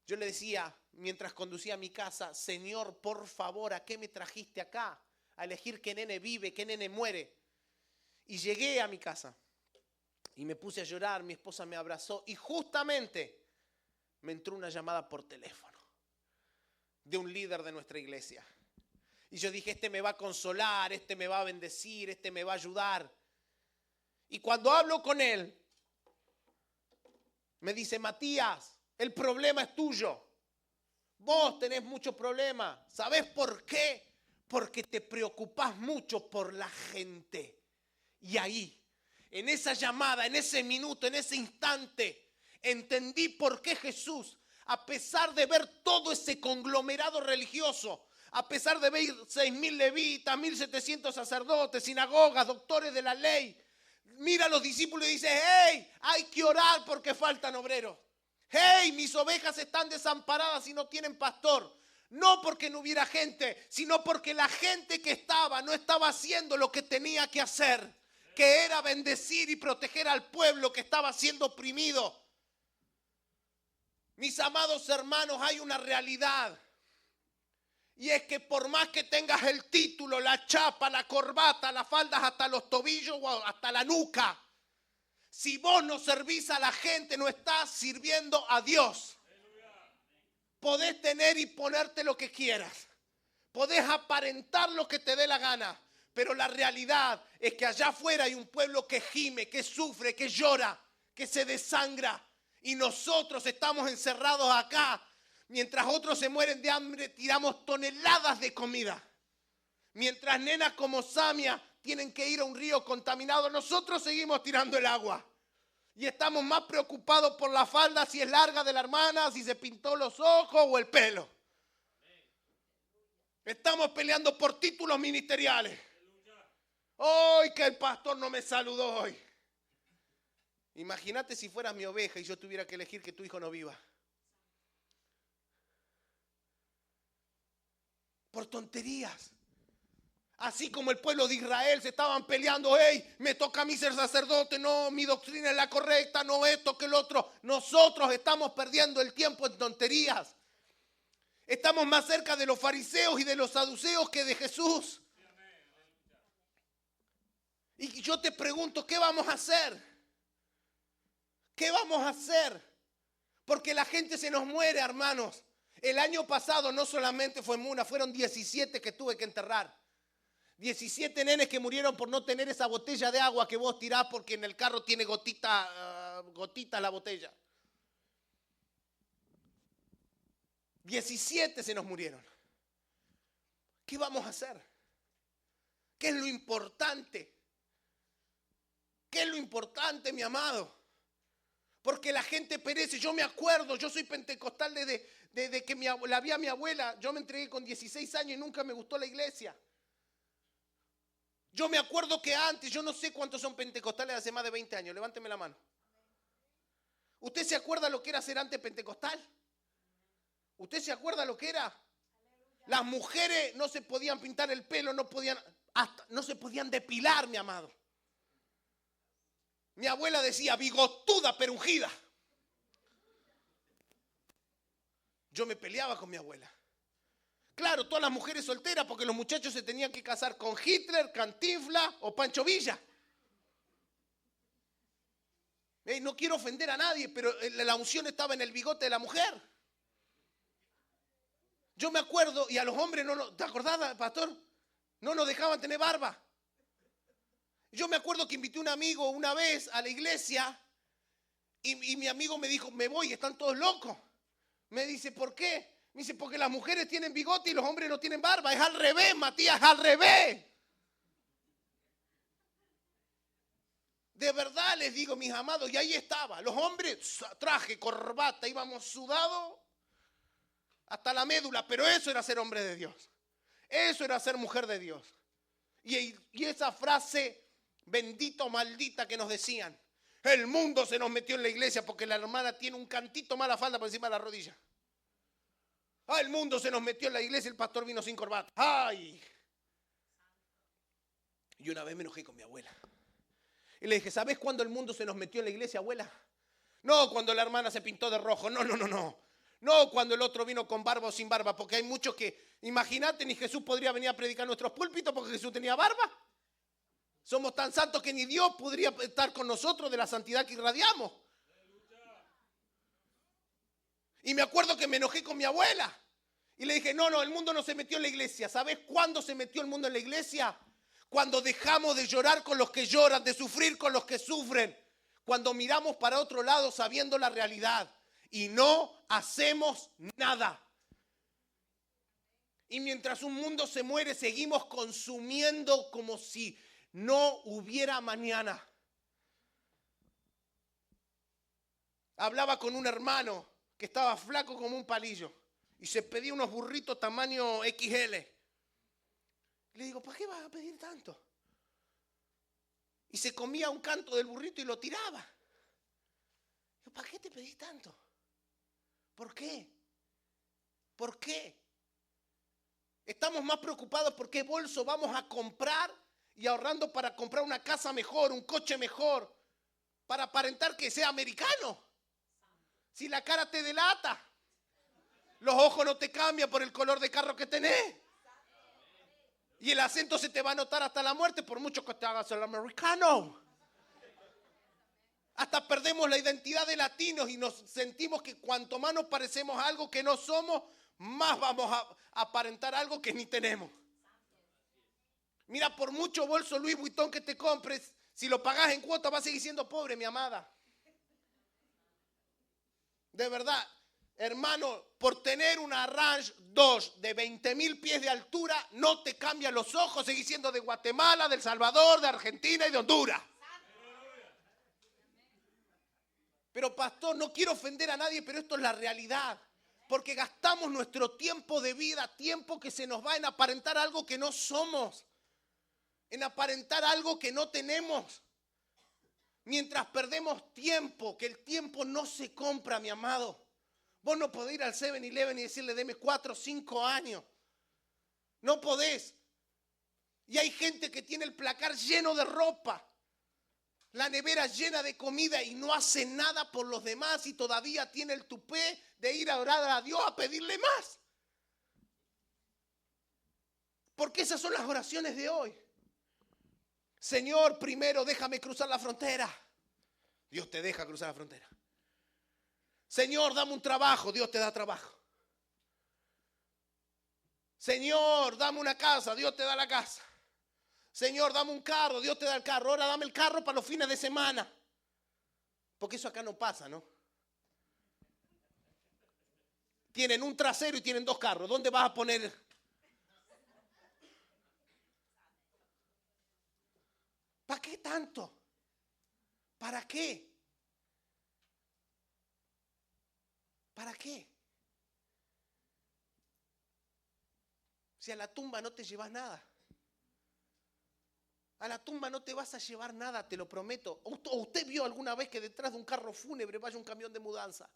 Yo le decía, mientras conducía a mi casa, Señor, por favor, ¿a qué me trajiste acá? A elegir qué nene vive, qué nene muere. Y llegué a mi casa y me puse a llorar, mi esposa me abrazó y justamente me entró una llamada por teléfono de un líder de nuestra iglesia. Y yo dije, este me va a consolar, este me va a bendecir, este me va a ayudar. Y cuando hablo con él, me dice, Matías, el problema es tuyo. Vos tenés muchos problemas. ¿Sabés por qué? Porque te preocupás mucho por la gente. Y ahí, en esa llamada, en ese minuto, en ese instante, entendí por qué Jesús, a pesar de ver todo ese conglomerado religioso, a pesar de ver 6.000 levitas, 1.700 sacerdotes, sinagogas, doctores de la ley, mira a los discípulos y dice, hey, hay que orar porque faltan obreros. Hey, mis ovejas están desamparadas y no tienen pastor. No porque no hubiera gente, sino porque la gente que estaba no estaba haciendo lo que tenía que hacer, que era bendecir y proteger al pueblo que estaba siendo oprimido. Mis amados hermanos, hay una realidad. Y es que por más que tengas el título, la chapa, la corbata, las faldas hasta los tobillos o hasta la nuca, si vos no servís a la gente, no estás sirviendo a Dios. Podés tener y ponerte lo que quieras. Podés aparentar lo que te dé la gana. Pero la realidad es que allá afuera hay un pueblo que gime, que sufre, que llora, que se desangra. Y nosotros estamos encerrados acá. Mientras otros se mueren de hambre, tiramos toneladas de comida. Mientras nenas como Samia tienen que ir a un río contaminado, nosotros seguimos tirando el agua. Y estamos más preocupados por la falda, si es larga de la hermana, si se pintó los ojos o el pelo. Estamos peleando por títulos ministeriales. Hoy que el pastor no me saludó hoy. Imagínate si fueras mi oveja y yo tuviera que elegir que tu hijo no viva. Por tonterías. Así como el pueblo de Israel se estaban peleando, hey, me toca a mí ser sacerdote, no, mi doctrina es la correcta, no esto, que el otro. Nosotros estamos perdiendo el tiempo en tonterías. Estamos más cerca de los fariseos y de los saduceos que de Jesús. Y yo te pregunto, ¿qué vamos a hacer? ¿Qué vamos a hacer? Porque la gente se nos muere, hermanos. El año pasado no solamente fue Muna, fueron 17 que tuve que enterrar. 17 nenes que murieron por no tener esa botella de agua que vos tirás porque en el carro tiene gotita la botella. 17 se nos murieron. ¿Qué vamos a hacer? ¿Qué es lo importante? ¿Qué es lo importante, mi amado? Porque la gente perece. Yo me acuerdo, yo soy pentecostal desde que la vi a mi abuela. Yo me entregué con 16 años y nunca me gustó la iglesia. Yo me acuerdo que antes, yo no sé cuántos son pentecostales hace más de 20 años. Levánteme la mano. ¿Usted se acuerda lo que era ser antes pentecostal? ¿Usted se acuerda lo que era? Las mujeres no se podían pintar el pelo, no se podían depilar, mi amado. Mi abuela decía, bigotuda pero ungida. Yo me peleaba con mi abuela. Claro, todas las mujeres solteras, porque los muchachos se tenían que casar con Hitler, Cantinflas o Pancho Villa. No quiero ofender a nadie, pero la unción estaba en el bigote de la mujer. Yo me acuerdo, y a los hombres, ¿te acordás, pastor? No nos dejaban tener barba. Yo me acuerdo que invité a un amigo una vez a la iglesia y mi amigo me dijo, me voy, están todos locos. Me dice, ¿por qué? Me dice, porque las mujeres tienen bigote y los hombres no tienen barba. Es al revés, Matías, al revés. De verdad les digo, mis amados, y ahí estaba. Los hombres, traje, corbata, íbamos sudados hasta la médula, pero eso era ser hombre de Dios. Eso era ser mujer de Dios. Y esa frase bendita o maldita que nos decían, el mundo se nos metió en la iglesia porque la hermana tiene un cantito mala falda por encima de la rodilla. El mundo se nos metió en la iglesia, el pastor vino sin corbata. ¡Ay! Y una vez me enojé con mi abuela. Y le dije, ¿sabes cuándo el mundo se nos metió en la iglesia, abuela? No cuando la hermana se pintó de rojo, no. No cuando el otro vino con barba o sin barba, porque hay muchos que, imagínate, ni Jesús podría venir a predicar nuestros púlpitos porque Jesús tenía barba. Somos tan santos que ni Dios podría estar con nosotros de la santidad que irradiamos. Y me acuerdo que me enojé con mi abuela. Y le dije, no, el mundo no se metió en la iglesia. ¿Sabes cuándo se metió el mundo en la iglesia? Cuando dejamos de llorar con los que lloran, de sufrir con los que sufren. Cuando miramos para otro lado sabiendo la realidad. Y no hacemos nada. Y mientras un mundo se muere, seguimos consumiendo como si no hubiera mañana. Hablaba con un hermano que estaba flaco como un palillo y se pedía unos burritos tamaño XL. Le digo, ¿para qué vas a pedir tanto? Y se comía un canto del burrito y lo tiraba. Digo, ¿para qué te pedís tanto? ¿Por qué? ¿Por qué? Estamos más preocupados por qué bolso vamos a comprar y ahorrando para comprar una casa mejor, un coche mejor, para aparentar que sea americano. Si la cara te delata, los ojos no te cambian por el color de carro que tenés. Y el acento se te va a notar hasta la muerte por mucho que te hagas el americano. Hasta perdemos la identidad de latinos y nos sentimos que cuanto más nos parecemos a algo que no somos, más vamos a aparentar algo que ni tenemos. Mira, por mucho bolso Louis Vuitton que te compres, si lo pagás en cuota vas a seguir siendo pobre, mi amada. De verdad, hermano, por tener una Range 2 de 20,000 pies de altura, no te cambian los ojos, seguís siendo de Guatemala, de El Salvador, de Argentina y de Honduras. Pero pastor, no quiero ofender a nadie, pero esto es la realidad. Porque gastamos nuestro tiempo de vida, tiempo que se nos va en aparentar algo que no somos. En aparentar algo que no tenemos. Mientras perdemos tiempo, que el tiempo no se compra, mi amado. Vos no podés ir al 7-Eleven y decirle, deme 4 o 5 años. No podés. Y hay gente que tiene el placar lleno de ropa. La nevera llena de comida y no hace nada por los demás y todavía tiene el tupé de ir a orar a Dios a pedirle más. Porque esas son las oraciones de hoy. Señor, primero déjame cruzar la frontera. Dios te deja cruzar la frontera. Señor, dame un trabajo. Dios te da trabajo. Señor, dame una casa. Dios te da la casa. Señor, dame un carro. Dios te da el carro. Ahora dame el carro para los fines de semana. Porque eso acá no pasa, ¿no? Tienen un trasero y tienen dos carros. ¿Dónde vas a poner? ¿Para qué tanto? ¿Para qué? ¿Para qué? Si a la tumba no te llevas nada. A la tumba no te vas a llevar nada, te lo prometo. ¿O usted vio alguna vez que detrás de un carro fúnebre vaya un camión de mudanza?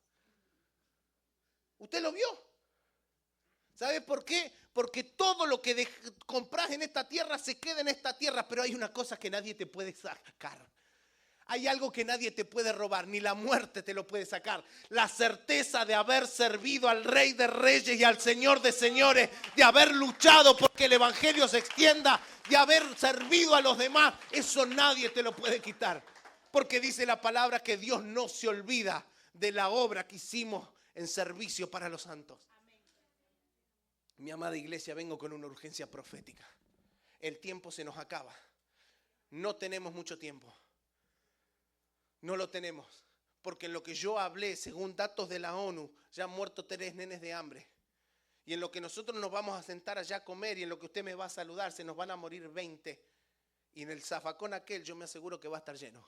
¿Usted lo vio? ¿Sabe por qué? Porque todo lo que compras en esta tierra se queda en esta tierra, pero hay una cosa que nadie te puede sacar. Hay algo que nadie te puede robar, ni la muerte te lo puede sacar. La certeza de haber servido al Rey de Reyes y al Señor de Señores, de haber luchado porque el Evangelio se extienda, de haber servido a los demás, eso nadie te lo puede quitar. Porque dice la palabra que Dios no se olvida de la obra que hicimos en servicio para los santos. Mi amada iglesia, vengo con una urgencia profética. El tiempo se nos acaba. No tenemos mucho tiempo. No lo tenemos. Porque en lo que yo hablé, según datos de la ONU, ya han muerto 3 nenes de hambre. Y en lo que nosotros nos vamos a sentar allá a comer y en lo que usted me va a saludar, se nos van a morir 20. Y en el zafacón aquel yo me aseguro que va a estar lleno.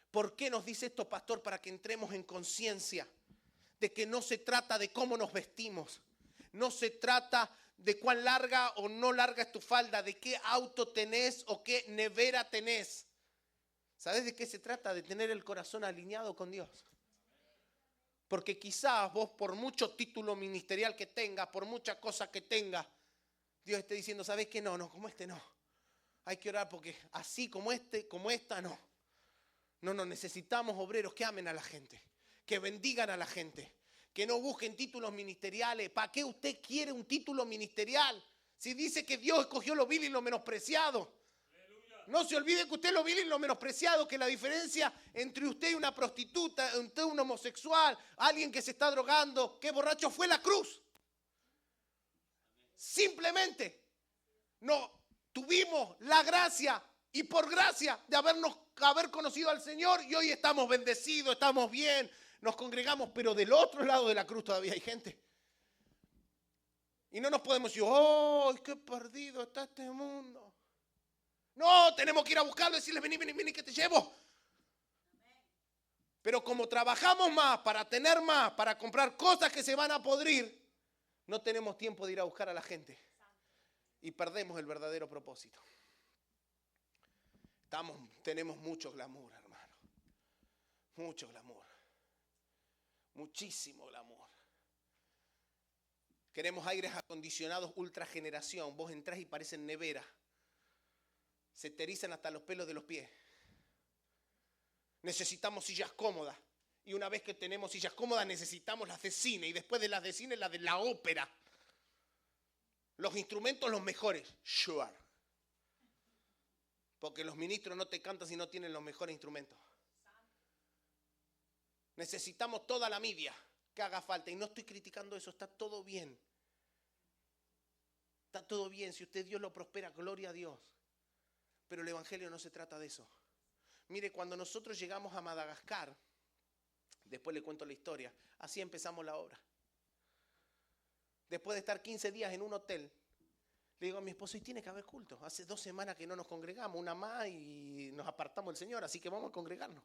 ¿Por qué nos dice esto, pastor? Para que entremos en conciencia de que no se trata de cómo nos vestimos. No se trata de cuán larga o no larga es tu falda, de qué auto tenés o qué nevera tenés. ¿Sabes de qué se trata? De tener el corazón alineado con Dios. Porque quizás vos, por mucho título ministerial que tengas, por muchas cosas que tengas, Dios esté diciendo, ¿sabes qué? No, como este no. Hay que orar porque así como esta no. No, necesitamos obreros que amen a la gente, que bendigan a la gente. Que no busquen títulos ministeriales. ¿Para qué usted quiere un título ministerial? Si dice que Dios escogió lo vil y lo menospreciado. No se olvide que usted es lo vil y lo menospreciado, que la diferencia entre usted y una prostituta, entre un homosexual, alguien que se está drogando, que borracho, fue la cruz. Simplemente no tuvimos la gracia y por gracia de haber conocido al Señor y hoy estamos bendecidos, estamos bien. Nos congregamos, pero del otro lado de la cruz todavía hay gente. Y no nos podemos decir, ¡oh, qué perdido está este mundo! No, tenemos que ir a buscarlo y decirle, vení, que te llevo. Pero como trabajamos más, para tener más, para comprar cosas que se van a podrir, no tenemos tiempo de ir a buscar a la gente. Y perdemos el verdadero propósito. Tenemos mucho glamour, hermano. Mucho glamour. Muchísimo glamour. Queremos aires acondicionados ultra generación. Vos entrás y parecen nevera. Se te erizan hasta los pelos de los pies. Necesitamos sillas cómodas. Y una vez que tenemos sillas cómodas necesitamos las de cine. Y después de las de cine, las de la ópera. Los instrumentos los mejores. Sure. Porque los ministros no te cantan si no tienen los mejores instrumentos. Necesitamos toda la media que haga falta. Y no estoy criticando eso, está todo bien. Está todo bien. Si usted Dios lo prospera, gloria a Dios. Pero el evangelio no se trata de eso. Mire, cuando nosotros llegamos a Madagascar, después le cuento la historia, así empezamos la obra. Después de estar 15 días en un hotel, le digo a mi esposo, y tiene que haber culto. Hace 2 semanas que no nos congregamos, una más y nos apartamos del Señor, así que vamos a congregarnos.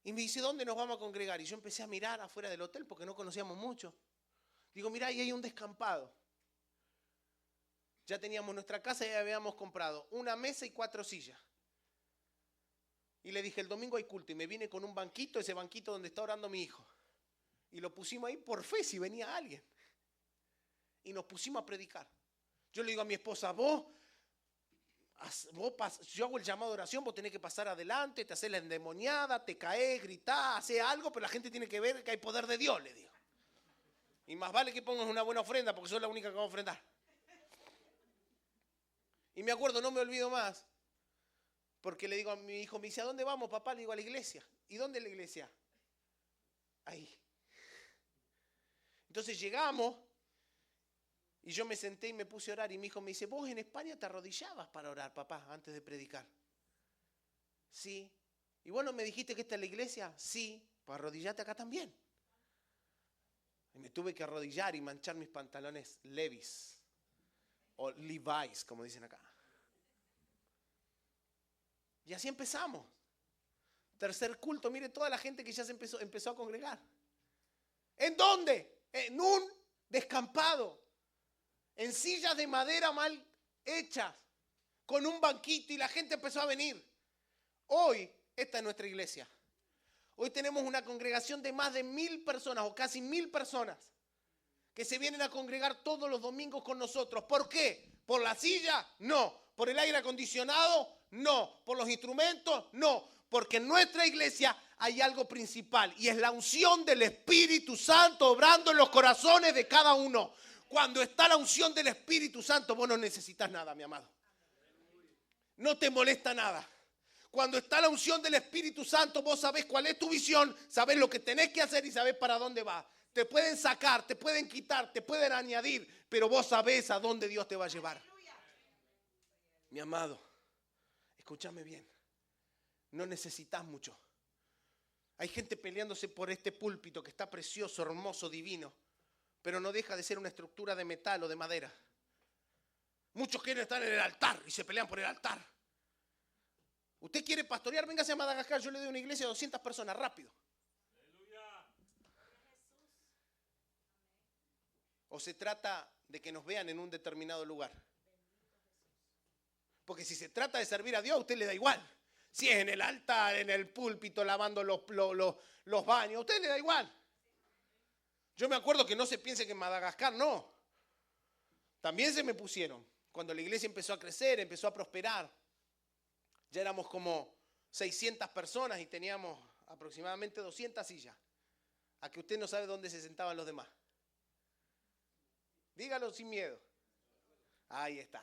Y me dice, ¿dónde nos vamos a congregar? Y yo empecé a mirar afuera del hotel porque no conocíamos mucho. Digo, mira, ahí hay un descampado. Ya teníamos nuestra casa y habíamos comprado una mesa y 4 sillas. Y le dije, el domingo hay culto. Y me vine con un banquito, ese banquito donde está orando mi hijo. Y lo pusimos ahí por fe si venía alguien. Y nos pusimos a predicar. Yo le digo a mi esposa, yo hago el llamado de oración, vos tenés que pasar adelante, te haces la endemoniada, te caes, gritás, haces algo, pero la gente tiene que ver que hay poder de Dios, le digo. Y más vale que pongas una buena ofrenda, porque soy la única que va a ofrendar. Y me acuerdo, no me olvido más, porque le digo a mi hijo, me dice, ¿a dónde vamos, papá? Le digo, a la iglesia. ¿Y dónde es la iglesia? Ahí. Entonces llegamos y yo me senté y me puse a orar y mi hijo me dice, ¿vos en España te arrodillabas para orar, papá, antes de predicar? Sí. ¿Y vos no me dijiste que esta es la iglesia? Sí. Pues arrodillate acá también. Y me tuve que arrodillar y manchar mis pantalones Levi's o Levi's, como dicen acá. Y así empezamos. Tercer culto, mire toda la gente que ya se empezó a congregar. ¿En dónde? En un descampado, en sillas de madera mal hechas, con un banquito y la gente empezó a venir. Hoy, esta es nuestra iglesia. Hoy tenemos una congregación de más de 1000 personas o casi 1000 personas que se vienen a congregar todos los domingos con nosotros. ¿Por qué? ¿Por la silla? No. ¿Por el aire acondicionado? No. ¿Por los instrumentos? No. Porque en nuestra iglesia hay algo principal y es la unción del Espíritu Santo obrando en los corazones de cada uno. Cuando está la unción del Espíritu Santo, vos no necesitas nada, mi amado. No te molesta nada. Cuando está la unción del Espíritu Santo, vos sabés cuál es tu visión, sabés lo que tenés que hacer y sabés para dónde vas. Te pueden sacar, te pueden quitar, te pueden añadir, pero vos sabés a dónde Dios te va a llevar. Mi amado, escúchame bien. No necesitas mucho. Hay gente peleándose por este púlpito que está precioso, hermoso, divino, pero no deja de ser una estructura de metal o de madera. Muchos quieren estar en el altar y se pelean por el altar. ¿Usted quiere pastorear? Véngase a Madagascar, yo le doy una iglesia de 200 personas, rápido. ¿O se trata de que nos vean en un determinado lugar? Porque si se trata de servir a Dios, a usted le da igual. Si es en el altar, en el púlpito, lavando los baños, a usted le da igual. Yo me acuerdo que no se piense que en Madagascar no. También se me pusieron. Cuando la iglesia empezó a crecer, empezó a prosperar. Ya éramos como 600 personas y teníamos aproximadamente 200 sillas. A que usted no sabe dónde se sentaban los demás. Dígalo sin miedo. Ahí está.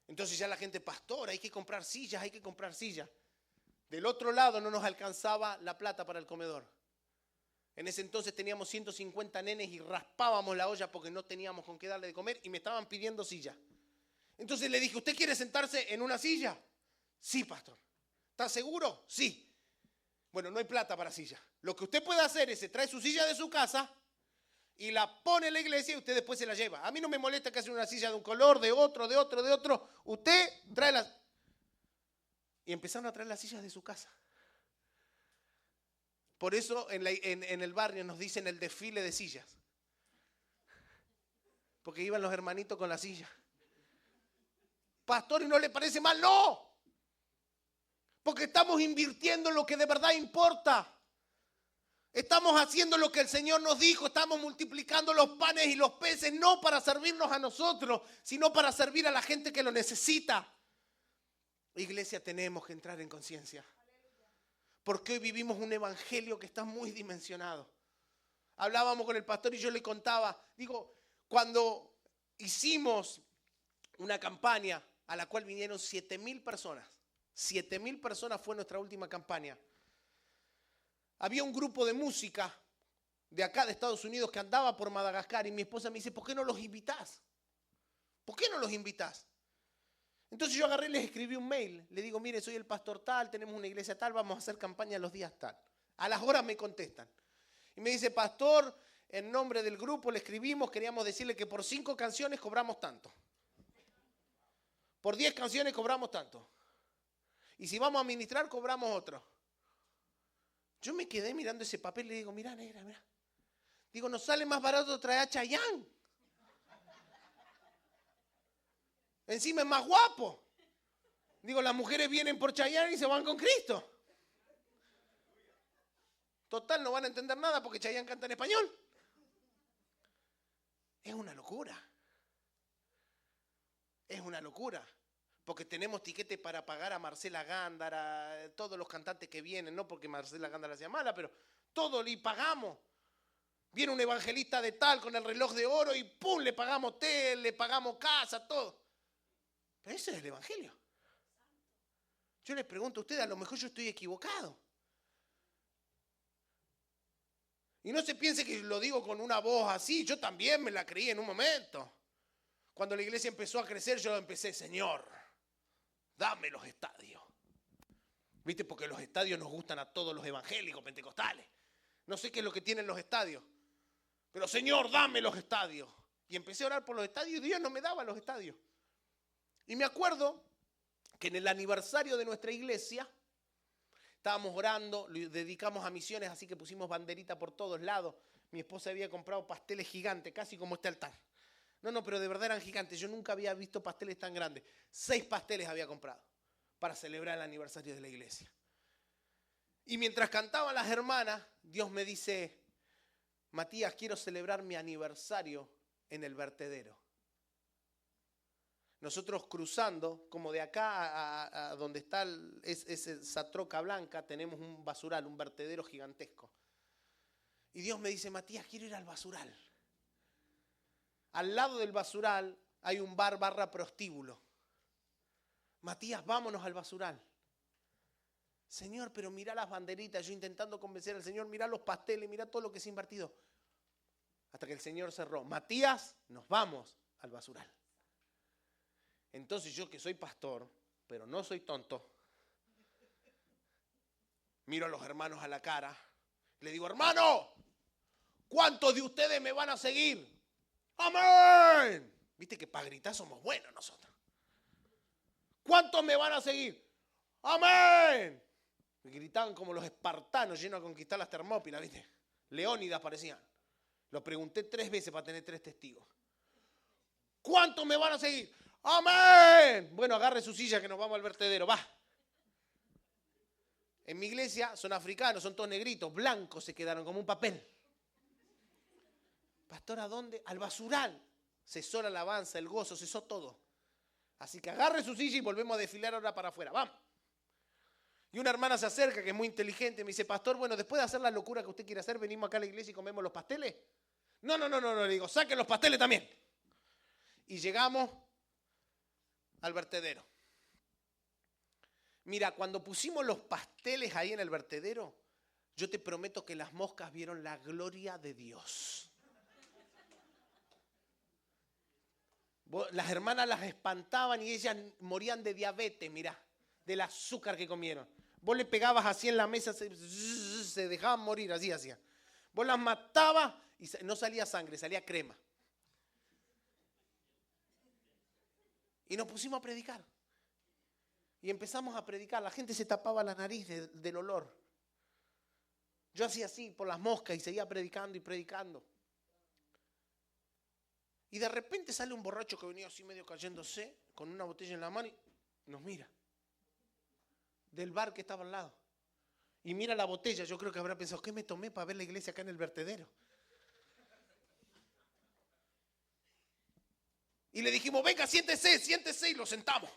Entonces ya la gente, pastor, hay que comprar sillas, hay que comprar sillas. Del otro lado no nos alcanzaba la plata para el comedor. En ese entonces teníamos 150 nenes y raspábamos la olla porque no teníamos con qué darle de comer y me estaban pidiendo sillas. Entonces le dije, ¿usted quiere sentarse en una silla? Sí, pastor. ¿Está seguro? Sí. Bueno, no hay plata para silla. Lo que usted puede hacer es, se trae su silla de su casa y la pone en la iglesia y usted después se la lleva. A mí no me molesta que sea una silla de un color, de otro. Usted trae las... Y empezaron a traer las sillas de su casa. Por eso en el barrio nos dicen el desfile de sillas. Porque iban los hermanitos con la silla. Pastor, ¿y no le parece mal? ¡No! Porque estamos invirtiendo en lo que de verdad importa. Estamos haciendo lo que el Señor nos dijo. Estamos multiplicando los panes y los peces, no para servirnos a nosotros, sino para servir a la gente que lo necesita. Iglesia, tenemos que entrar en conciencia. Porque hoy vivimos un evangelio que está muy dimensionado. Hablábamos con el pastor y yo le contaba, cuando hicimos una campaña a la cual vinieron 7,000 personas. 7,000 personas fue nuestra última campaña. Había un grupo de música de acá de Estados Unidos que andaba por Madagascar y mi esposa me dice, ¿por qué no los invitás? ¿Por qué no los invitás? Entonces yo agarré y les escribí un mail. Le digo, mire, soy el pastor tal, tenemos una iglesia tal, vamos a hacer campaña los días tal. A las horas me contestan. Y me dice, pastor, en nombre del grupo le escribimos, queríamos decirle que por 5 canciones cobramos tanto. Por 10 canciones cobramos tanto. Y si vamos a ministrar, cobramos otro. Yo me quedé mirando ese papel y le digo, mira, negra, mira. Digo, nos sale más barato traer a Chayanne. Encima es más guapo. Digo, las mujeres vienen por Chayanne y se van con Cristo. Total, no van a entender nada porque Chayanne canta en español. Es una locura. Es una locura. Porque tenemos tiquetes para pagar a Marcela Gándara, todos los cantantes que vienen, no porque Marcela Gándara sea mala, pero todo le pagamos. Viene un evangelista de tal con el reloj de oro y ¡pum! Le pagamos hotel, le pagamos casa, todo. Pero ese es el evangelio. Yo les pregunto a ustedes, a lo mejor yo estoy equivocado. Y no se piense que lo digo con una voz así, yo también me la creí en un momento. Cuando la iglesia empezó a crecer, yo empecé, Señor, dame los estadios. ¿Viste? Porque los estadios nos gustan a todos los evangélicos pentecostales. No sé qué es lo que tienen los estadios. Pero Señor, dame los estadios. Y empecé a orar por los estadios y Dios no me daba los estadios. Y me acuerdo que en el aniversario de nuestra iglesia estábamos orando, lo dedicamos a misiones, así que pusimos banderita por todos lados. Mi esposa había comprado pasteles gigantes, casi como este altar. No, pero de verdad eran gigantes. Yo nunca había visto pasteles tan grandes. 6 pasteles había comprado para celebrar el aniversario de la iglesia. Y mientras cantaban las hermanas, Dios me dice, Matías, quiero celebrar mi aniversario en el vertedero. Nosotros cruzando, como de acá a donde está esa troca blanca, tenemos un basural, un vertedero gigantesco. Y Dios me dice, Matías, quiero ir al basural. Al lado del basural hay un bar / prostíbulo. Matías, vámonos al basural. Señor, pero mira las banderitas, yo intentando convencer al Señor, mira los pasteles, mira todo lo que se ha invertido. Hasta que el Señor cerró. Matías, nos vamos al basural. Entonces yo, que soy pastor, pero no soy tonto, miro a los hermanos a la cara, le digo, hermano, ¿cuántos de ustedes me van a seguir? ¡Amén! Viste que para gritar somos buenos nosotros. ¿Cuántos me van a seguir? ¡Amén! Y gritaban como los espartanos llenos a conquistar las Termópilas, ¿viste? Leónidas parecían. Lo pregunté 3 veces para tener 3 testigos. ¿Cuántos me van a seguir? ¡Amén! Bueno, agarre su silla que nos vamos al vertedero, va. En mi iglesia son africanos, son todos negritos, blancos se quedaron como un papel. Pastor, ¿a dónde? Al basural. Cesó la alabanza, el gozo, cesó todo. Así que agarre su silla y volvemos a desfilar ahora para afuera. Vamos. Y una hermana se acerca, que es muy inteligente, me dice, pastor, bueno, después de hacer la locura que usted quiere hacer, venimos acá a la iglesia y comemos los pasteles. No, le digo, saquen los pasteles también. Y llegamos al vertedero. Mira, cuando pusimos los pasteles ahí en el vertedero, yo te prometo que las moscas vieron la gloria de Dios. Las hermanas las espantaban y ellas morían de diabetes, mirá, del azúcar que comieron. Vos le pegabas así en la mesa, se dejaban morir, así hacían. Vos las matabas y no salía sangre, salía crema. Y nos pusimos a predicar. Y empezamos a predicar. La gente se tapaba la nariz del olor. Yo hacía así por las moscas y seguía predicando y predicando. Y de repente sale un borracho que venía así medio cayéndose, con una botella en la mano y nos mira. Del bar que estaba al lado. Y mira la botella, yo creo que habrá pensado, ¿qué me tomé para ver la iglesia acá en el vertedero? Y le dijimos, venga, siéntese, y lo sentamos.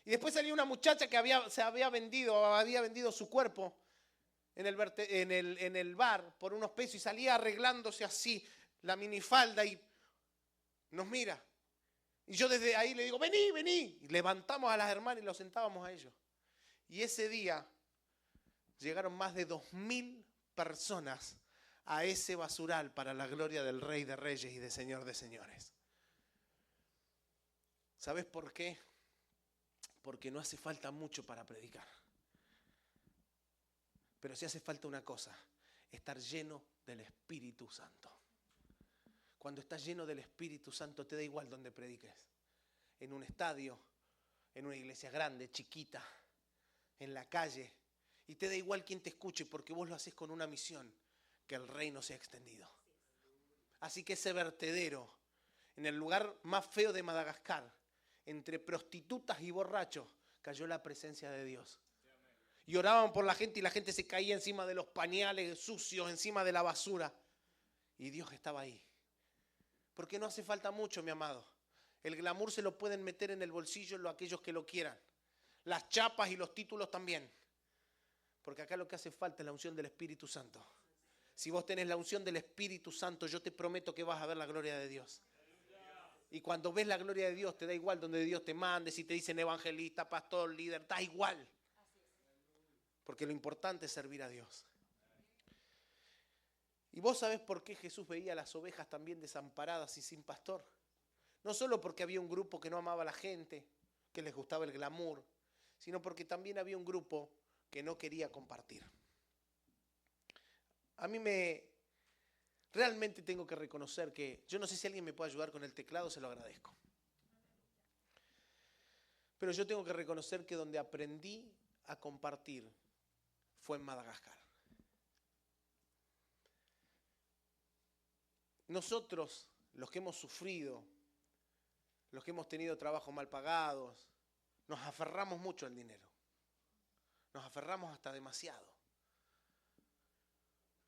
Y después salió una muchacha que había vendido su cuerpo en el bar por unos pesos y salía arreglándose así la minifalda y nos mira. Y yo desde ahí le digo, vení. Y levantamos a las hermanas y los sentábamos a ellos. Y ese día llegaron más de 2.000 personas a ese basural para la gloria del Rey de Reyes y de Señor de Señores. ¿Sabes por qué? Porque no hace falta mucho para predicar. Pero sí hace falta una cosa, estar lleno del Espíritu Santo. Cuando estás lleno del Espíritu Santo te da igual donde prediques. En un estadio, en una iglesia grande, chiquita, en la calle. Y te da igual quién te escuche porque vos lo haces con una misión, que el reino sea extendido. Así que ese vertedero, en el lugar más feo de Madagascar, entre prostitutas y borrachos, cayó la presencia de Dios. Y oraban por la gente y la gente se caía encima de los pañales sucios, encima de la basura. Y Dios estaba ahí. Porque no hace falta mucho, mi amado. El glamour se lo pueden meter en el bolsillo aquellos que lo quieran. Las chapas y los títulos también. Porque acá lo que hace falta es la unción del Espíritu Santo. Si vos tenés la unción del Espíritu Santo, yo te prometo que vas a ver la gloria de Dios. Y cuando ves la gloria de Dios, te da igual donde Dios te mande, si te dicen evangelista, pastor, líder, da igual. Porque lo importante es servir a Dios. ¿Y vos sabés por qué Jesús veía a las ovejas también desamparadas y sin pastor? No solo porque había un grupo que no amaba a la gente, que les gustaba el glamour, sino porque también había un grupo que no quería compartir. Realmente tengo que reconocer que, yo no sé si alguien me puede ayudar con el teclado, se lo agradezco. Pero yo tengo que reconocer que donde aprendí a compartir fue en Madagascar. Nosotros, los que hemos sufrido, los que hemos tenido trabajos mal pagados, nos aferramos mucho al dinero. Nos aferramos hasta demasiado.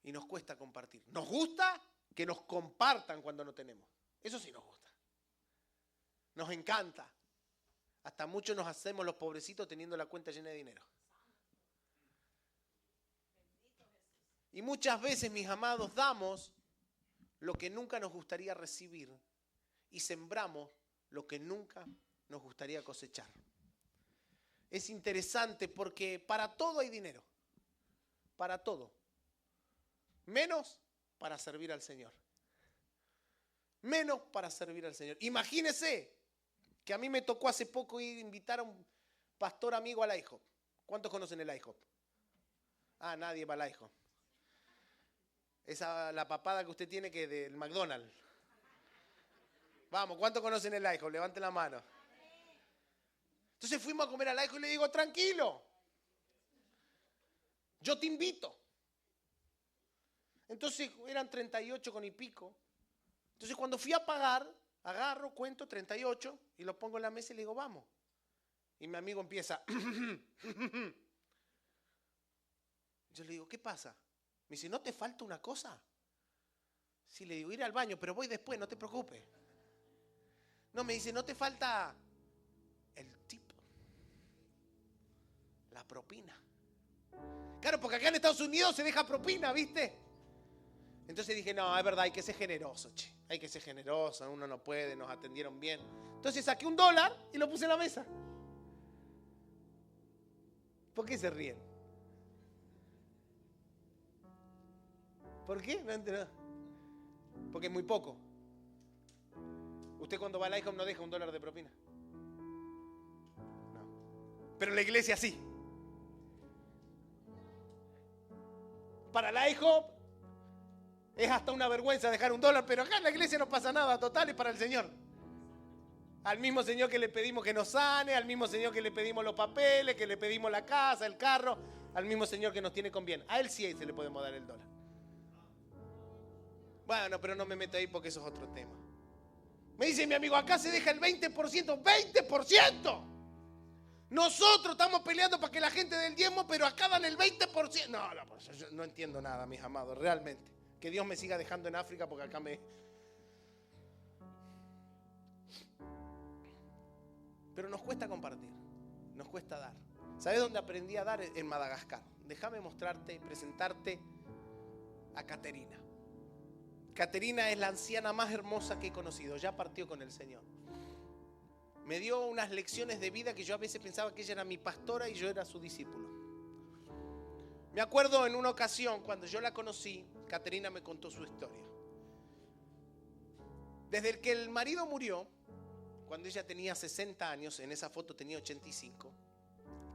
Y nos cuesta compartir. Nos gusta que nos compartan cuando no tenemos. Eso sí nos gusta. Nos encanta. Hasta muchos nos hacemos los pobrecitos teniendo la cuenta llena de dinero. Y muchas veces, mis amados, damos lo que nunca nos gustaría recibir y sembramos lo que nunca nos gustaría cosechar. Es interesante porque para todo hay dinero. Para todo. Menos para servir al Señor. Menos para servir al Señor. Imagínese que a mí me tocó hace poco ir a invitar a un pastor amigo al IHOP. ¿Cuántos conocen el IHOP? Ah, nadie va al IHOP. Esa la papada que usted tiene que del McDonald's. Vamos, ¿cuántos conocen el IHOP? Levanten la mano. Entonces fuimos a comer al IHOP y le digo, tranquilo, yo te invito. Entonces eran 38 con y pico. Entonces cuando fui a pagar, agarro, cuento 38 y lo pongo en la mesa y le digo, vamos. Y mi amigo empieza. Yo le digo, ¿qué pasa? Me dice, ¿no te falta una cosa? Sí, le digo, ir al baño, pero voy después, no te preocupes. No, me dice, ¿no te falta el tip? La propina. Claro, porque acá en Estados Unidos se deja propina, ¿viste? Entonces dije, no, es verdad, hay que ser generoso, che. Hay que ser generoso, uno no puede, nos atendieron bien. Entonces saqué $1 y lo puse en la mesa. ¿Por qué se ríen? ¿Por qué? No entiendo. Porque es muy poco. Usted cuando va al IHOP no deja $1 de propina. No. Pero en la iglesia sí. Para el IHOP es hasta una vergüenza dejar $1, pero acá en la iglesia no pasa nada, total, es para el Señor. Al mismo Señor que le pedimos que nos sane, al mismo Señor que le pedimos los papeles, que le pedimos la casa, el carro, al mismo Señor que nos tiene con bien. A Él sí se le podemos dar el $1. Bueno, pero no me meto ahí porque eso es otro tema. Me dice mi amigo, acá se deja el 20%, ¡20%! Nosotros estamos peleando para que la gente dé el diezmo, pero acá dan el 20%. No, yo no entiendo nada, mis amados, realmente. Que Dios me siga dejando en África porque acá me... Pero nos cuesta compartir, nos cuesta dar. ¿Sabes dónde aprendí a dar? En Madagascar. Déjame mostrarte y presentarte a Caterina. Caterina es la anciana más hermosa que he conocido, ya partió con el Señor. Me dio unas lecciones de vida que yo a veces pensaba que ella era mi pastora y yo era su discípulo. Me acuerdo en una ocasión, cuando yo la conocí, Caterina me contó su historia. Desde que el marido murió, cuando ella tenía 60 años, en esa foto tenía 85,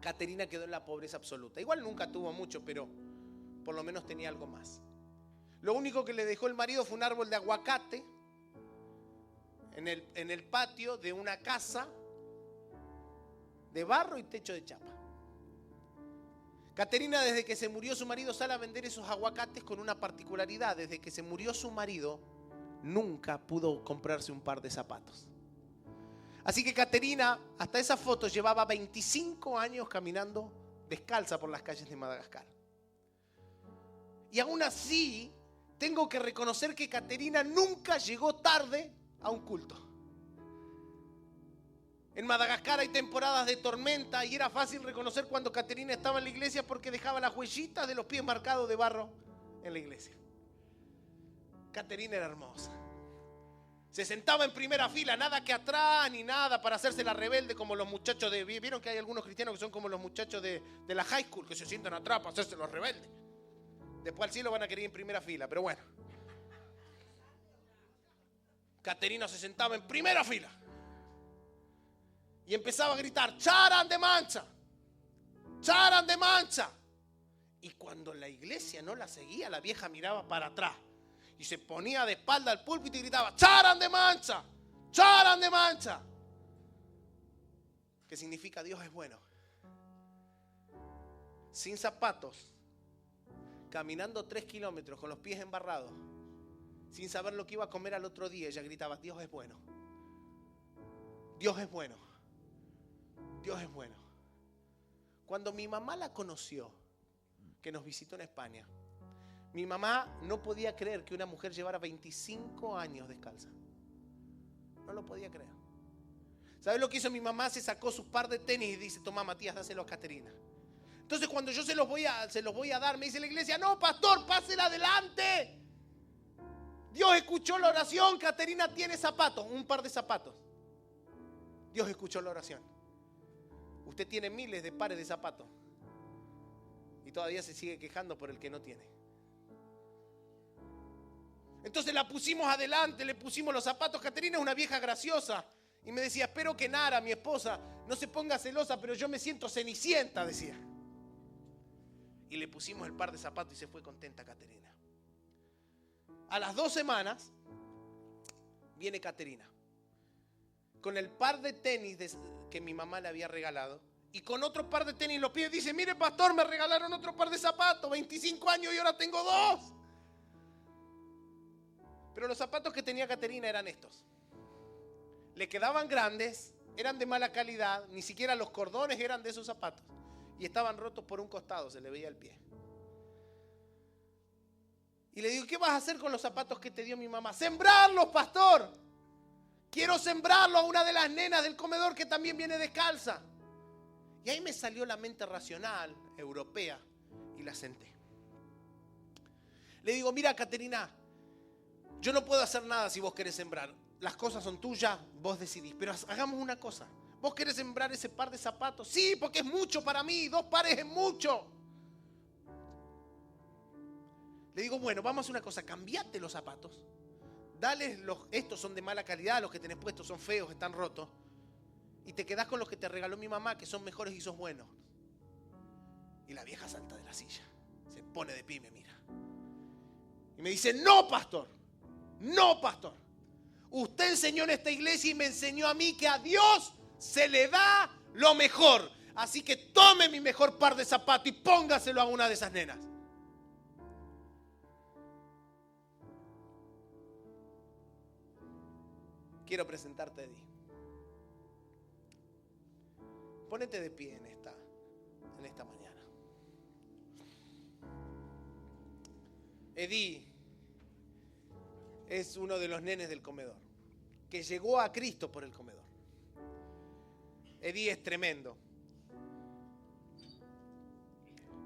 Caterina quedó en la pobreza absoluta. Igual nunca tuvo mucho, pero por lo menos tenía algo más. Lo único que le dejó el marido fue un árbol de aguacate en el patio de una casa de barro y techo de chapa. Caterina, desde que se murió su marido, sale a vender esos aguacates con una particularidad. Desde que se murió su marido, nunca pudo comprarse un par de zapatos. Así que Caterina, hasta esa foto, llevaba 25 años caminando descalza por las calles de Madagascar. Y aún así, tengo que reconocer que Caterina nunca llegó tarde a un culto. En Madagascar hay temporadas de tormenta y era fácil reconocer cuando Caterina estaba en la iglesia porque dejaba las huellitas de los pies marcados de barro en la iglesia. Caterina era hermosa. Se sentaba en primera fila, nada que atrás ni nada para hacerse la rebelde como los muchachos de... ¿Vieron que hay algunos cristianos que son como los muchachos de la high school, que se sientan atrás para hacerse los rebeldes? Después al cielo van a querer ir en primera fila, pero bueno. Caterina se sentaba en primera fila y empezaba a gritar, ¡Charan de mancha! ¡Charan de mancha! Y cuando la iglesia no la seguía, la vieja miraba para atrás y se ponía de espalda al púlpito y gritaba, ¡Charan de mancha! ¡Charan de mancha! ¿Qué significa Dios es bueno? Sin zapatos, caminando 3 kilómetros con los pies embarrados, sin saber lo que iba a comer al otro día, ella gritaba, Dios es bueno. Dios es bueno. Dios es bueno. Cuando mi mamá la conoció, que nos visitó en España, mi mamá no podía creer que una mujer llevara 25 años descalza. No lo podía creer. ¿Sabes lo que hizo mi mamá? Se sacó sus par de tenis y dice, toma Matías, dáselo a Caterina. Entonces cuando yo se los voy a dar, me dice la iglesia, no pastor, pásela adelante. Dios escuchó la oración, Caterina tiene zapatos, un par de zapatos. Dios escuchó la oración. Usted tiene miles de pares de zapatos y todavía se sigue quejando por el que no tiene. Entonces la pusimos adelante, le pusimos los zapatos. Caterina es una vieja graciosa y me decía, espero que Nara, mi esposa, no se ponga celosa, pero yo me siento cenicienta, decía. Y le pusimos el par de zapatos y se fue contenta Caterina. A las 2 semanas viene Caterina con el par de tenis que mi mamá le había regalado y con otro par de tenis los pies. Dice, mire pastor, me regalaron otro par de zapatos, 25 años y ahora tengo 2. Pero los zapatos que tenía Caterina eran estos. Le quedaban grandes, eran de mala calidad, ni siquiera los cordones eran de esos zapatos y estaban rotos por un costado, se le veía el pie. Y le digo, ¿qué vas a hacer con los zapatos que te dio mi mamá? ¡Sembrarlos, pastor! Quiero sembrarlos a una de las nenas del comedor que también viene descalza. Y ahí me salió la mente racional, europea, y la senté. Le digo, mira, Caterina, yo no puedo hacer nada si vos querés sembrar. Las cosas son tuyas, vos decidís. Pero hagamos una cosa. ¿Vos querés sembrar ese par de zapatos? Sí, porque es mucho para mí. 2 pares es mucho. Le digo, bueno, vamos a hacer una cosa, cambiate los zapatos, dales estos son de mala calidad, los que tenés puestos son feos, están rotos, y te quedás con los que te regaló mi mamá, que son mejores y sos buenos. Y la vieja salta de la silla, se pone de pie y me mira. Y me dice, no pastor, usted enseñó en esta iglesia y me enseñó a mí que a Dios se le da lo mejor. Así que tome mi mejor par de zapatos y póngaselo a una de esas nenas. Quiero presentarte a Edith. Ponete de pie en esta mañana. Edith es uno de los nenes del comedor, que llegó a Cristo por el comedor. Edith es tremendo.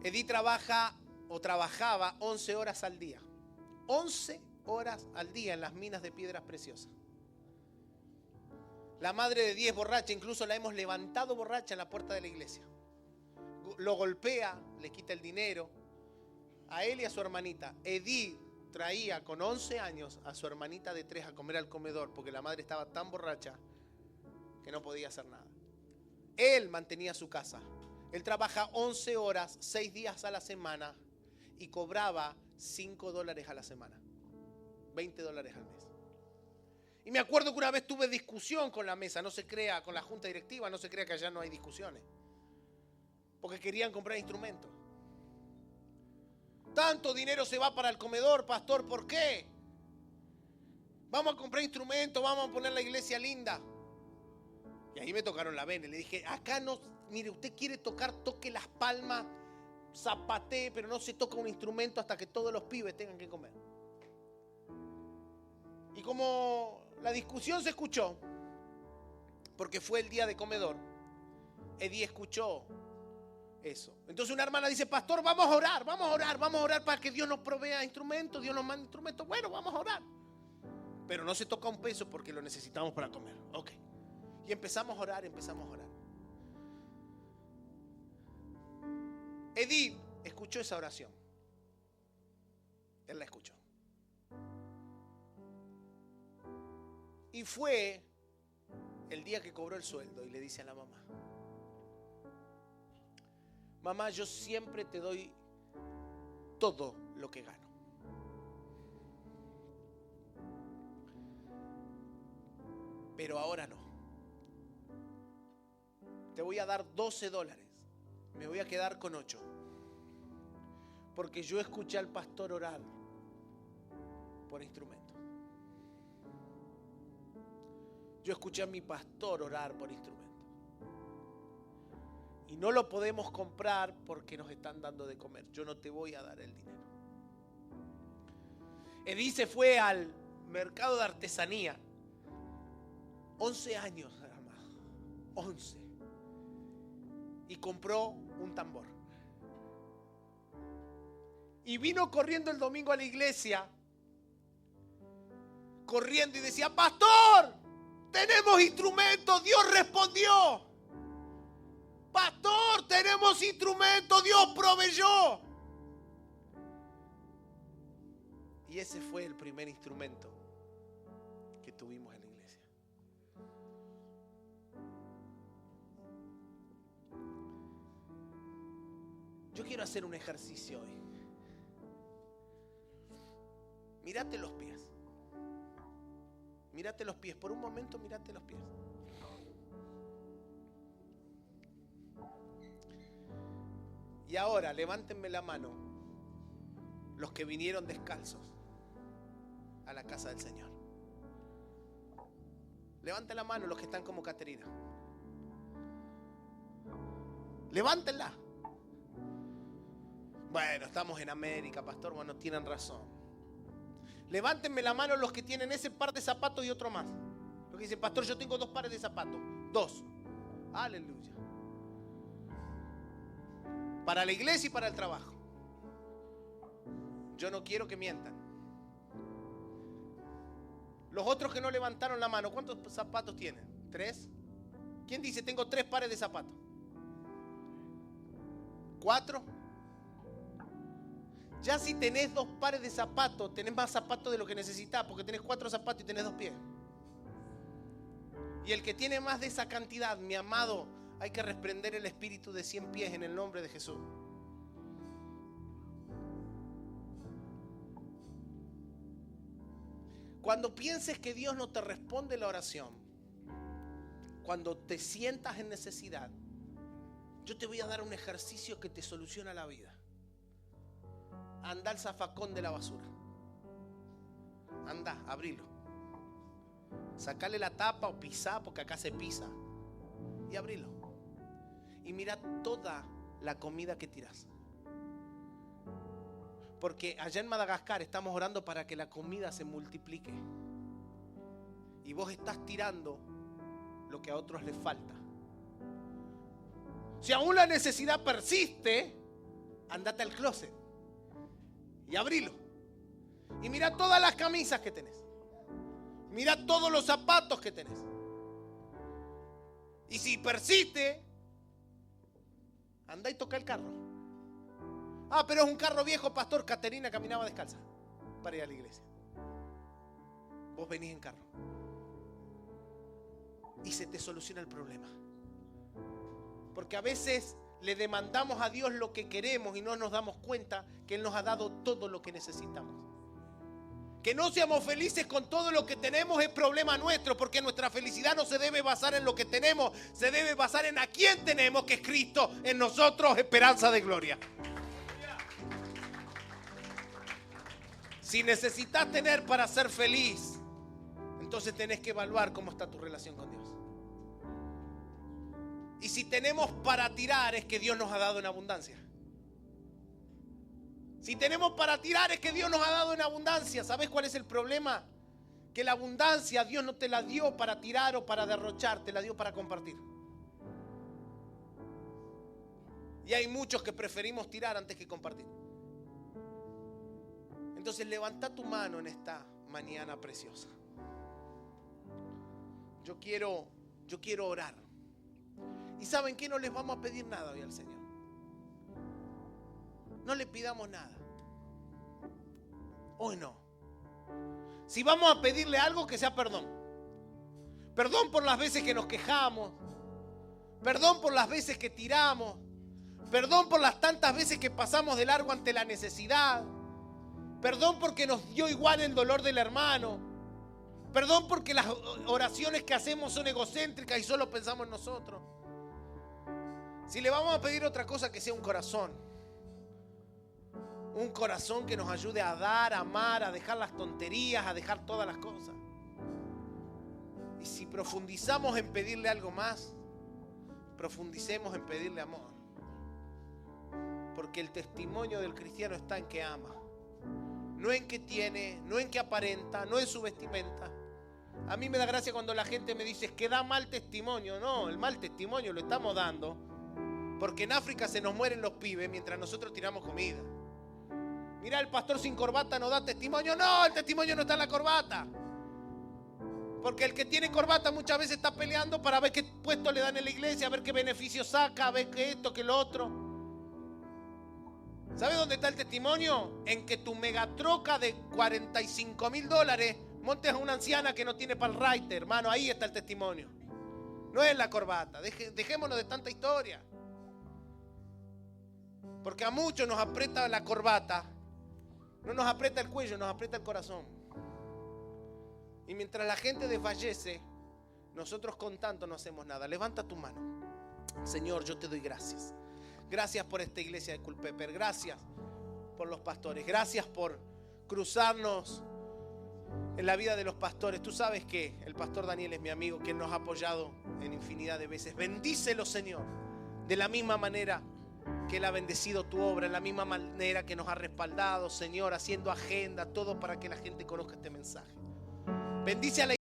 Edith trabajaba 11 horas al día. 11 horas al día en las minas de piedras preciosas. La madre de 10 borracha, incluso la hemos levantado borracha en la puerta de la iglesia. Lo golpea, le quita el dinero a él y a su hermanita. Edith traía con 11 años a su hermanita de 3 a comer al comedor porque la madre estaba tan borracha que no podía hacer nada. Él mantenía su casa. Él trabaja 11 horas, 6 días a la semana y cobraba $5 a la semana. $20 al mes. Y me acuerdo que una vez tuve discusión con la mesa, no se crea, con la junta directiva, no se crea que allá no hay discusiones. Porque querían comprar instrumentos. Tanto dinero se va para el comedor, pastor, ¿por qué? Vamos a comprar instrumentos, vamos a poner la iglesia linda. Y ahí me tocaron la vena y le dije, acá no, mire, usted quiere tocar, toque las palmas, zapatee, pero no se toca un instrumento hasta que todos los pibes tengan que comer. Y como la discusión se escuchó, porque fue el día de comedor, Edith escuchó eso. Entonces una hermana dice, pastor, vamos a orar para que Dios nos provea instrumentos, Dios nos mande instrumentos. Bueno, vamos a orar. Pero no se toca un peso porque lo necesitamos para comer. Ok. Y empezamos a orar. Edith escuchó esa oración. Él la escuchó. Y fue el día que cobró el sueldo y le dice a la mamá: mamá, yo siempre te doy todo lo que gano. Pero ahora no. Te voy a dar $12. Me voy a quedar con 8. Porque yo escuché al pastor orar por instrumentos. Yo escuché a mi pastor orar por instrumentos. Y no lo podemos comprar porque nos están dando de comer. Yo no te voy a dar el dinero. Edith se fue al mercado de artesanía. 11 años nada más. 11. Y compró un tambor. Y vino corriendo el domingo a la iglesia. Corriendo y decía: pastor, tenemos instrumentos, Dios respondió. Pastor, tenemos instrumentos, Dios proveyó. Y ese fue el primer instrumento que tuvimos en la iglesia. Yo quiero hacer un ejercicio hoy. Mírate los pies. Mírate los pies. Por un momento, mírate los pies. Y ahora, levántenme la mano los que vinieron descalzos a la casa del Señor. Levanten la mano los que están como Caterina. Levántenla. Bueno, estamos en América, pastor. Bueno, tienen razón. Levántenme la mano los que tienen ese par de zapatos y otro más. Los que dicen: pastor, yo tengo 2 pares de zapatos. 2. Aleluya. Para la iglesia y para el trabajo. Yo no quiero que mientan. Los otros que no levantaron la mano, ¿cuántos zapatos tienen? 3. ¿Quién dice: tengo 3 pares de zapatos? 4. Ya si tenés 2 pares de zapatos, tenés más zapatos de lo que necesitas, porque tenés 4 zapatos y tenés 2 pies. Y el que tiene más de esa cantidad, mi amado, hay que reprender el espíritu de 100 pies en el nombre de Jesús. Cuando pienses que Dios no te responde la oración, cuando te sientas en necesidad, yo te voy a dar un ejercicio que te soluciona la vida. Anda al zafacón de la basura. Anda, abrilo. Sacale la tapa o pisá, porque acá se pisa. Y abrilo. Y mira toda la comida que tirás. Porque allá en Madagascar estamos orando para que la comida se multiplique. Y vos estás tirando lo que a otros les falta. Si aún la necesidad persiste, andate al closet y abrilo. Y mira todas las camisas que tenés. Mira todos los zapatos que tenés. Y si persiste, anda y toca el carro. Ah, pero es un carro viejo, pastor. Caterina caminaba descalza para ir a la iglesia. Vos venís en carro. Y se te soluciona el problema. Porque a veces le demandamos a Dios lo que queremos y no nos damos cuenta que Él nos ha dado todo lo que necesitamos. Que no seamos felices con todo lo que tenemos es problema nuestro, porque nuestra felicidad no se debe basar en lo que tenemos, se debe basar en a quién tenemos, que es Cristo en nosotros, esperanza de gloria. Si necesitas tener para ser feliz, entonces tenés que evaluar cómo está tu relación con Dios. Y si tenemos para tirar, es que Dios nos ha dado en abundancia. Si tenemos para tirar, es que Dios nos ha dado en abundancia. ¿Sabes cuál es el problema? Que la abundancia Dios no te la dio para tirar o para derrochar, te la dio para compartir. Y hay muchos que preferimos tirar antes que compartir. Entonces levanta tu mano en esta mañana preciosa. yo quiero orar. ¿Y saben qué? No les vamos a pedir nada hoy al Señor. No le pidamos nada. Hoy no. Si vamos a pedirle algo, que sea perdón. Perdón por las veces que nos quejamos. Perdón por las veces que tiramos. Perdón por las tantas veces que pasamos de largo ante la necesidad. Perdón porque nos dio igual el dolor del hermano. Perdón porque las oraciones que hacemos son egocéntricas y solo pensamos en nosotros. Si le vamos a pedir otra cosa, que sea un corazón. Un corazón que nos ayude a dar, a amar, a dejar las tonterías, a dejar todas las cosas. Y si profundizamos en pedirle algo más, profundicemos en pedirle amor. Porque el testimonio del cristiano está en que ama. No en que tiene, no en que aparenta, no en su vestimenta. A mí me da gracia cuando la gente me dice que da mal testimonio. No, el mal testimonio lo estamos dando porque en África se nos mueren los pibes mientras nosotros tiramos comida. Mirá, el pastor sin corbata no da testimonio. No, el testimonio no está en la corbata. Porque el que tiene corbata muchas veces está peleando para ver qué puesto le dan en la iglesia, a ver qué beneficio saca, a ver qué esto, qué lo otro. ¿Sabe dónde está el testimonio? En que tu megatroca de $45,000 montes a una anciana que no tiene para el raite, hermano. Ahí está el testimonio. No es la corbata. Dejémonos de tanta historia. Porque a muchos nos aprieta la corbata. No nos aprieta el cuello, nos aprieta el corazón. Y mientras la gente desfallece, nosotros con tanto no hacemos nada. Levanta tu mano. Señor, yo te doy gracias. Gracias por esta iglesia de Culpeper. Gracias por los pastores. Gracias por cruzarnos en la vida de los pastores. Tú sabes que el pastor Daniel es mi amigo, que nos ha apoyado en infinidad de veces. Bendícelo, Señor, de la misma manera que Él ha bendecido tu obra, en la misma manera que nos ha respaldado, Señor, haciendo agenda, todo para que la gente conozca este mensaje. Bendice a la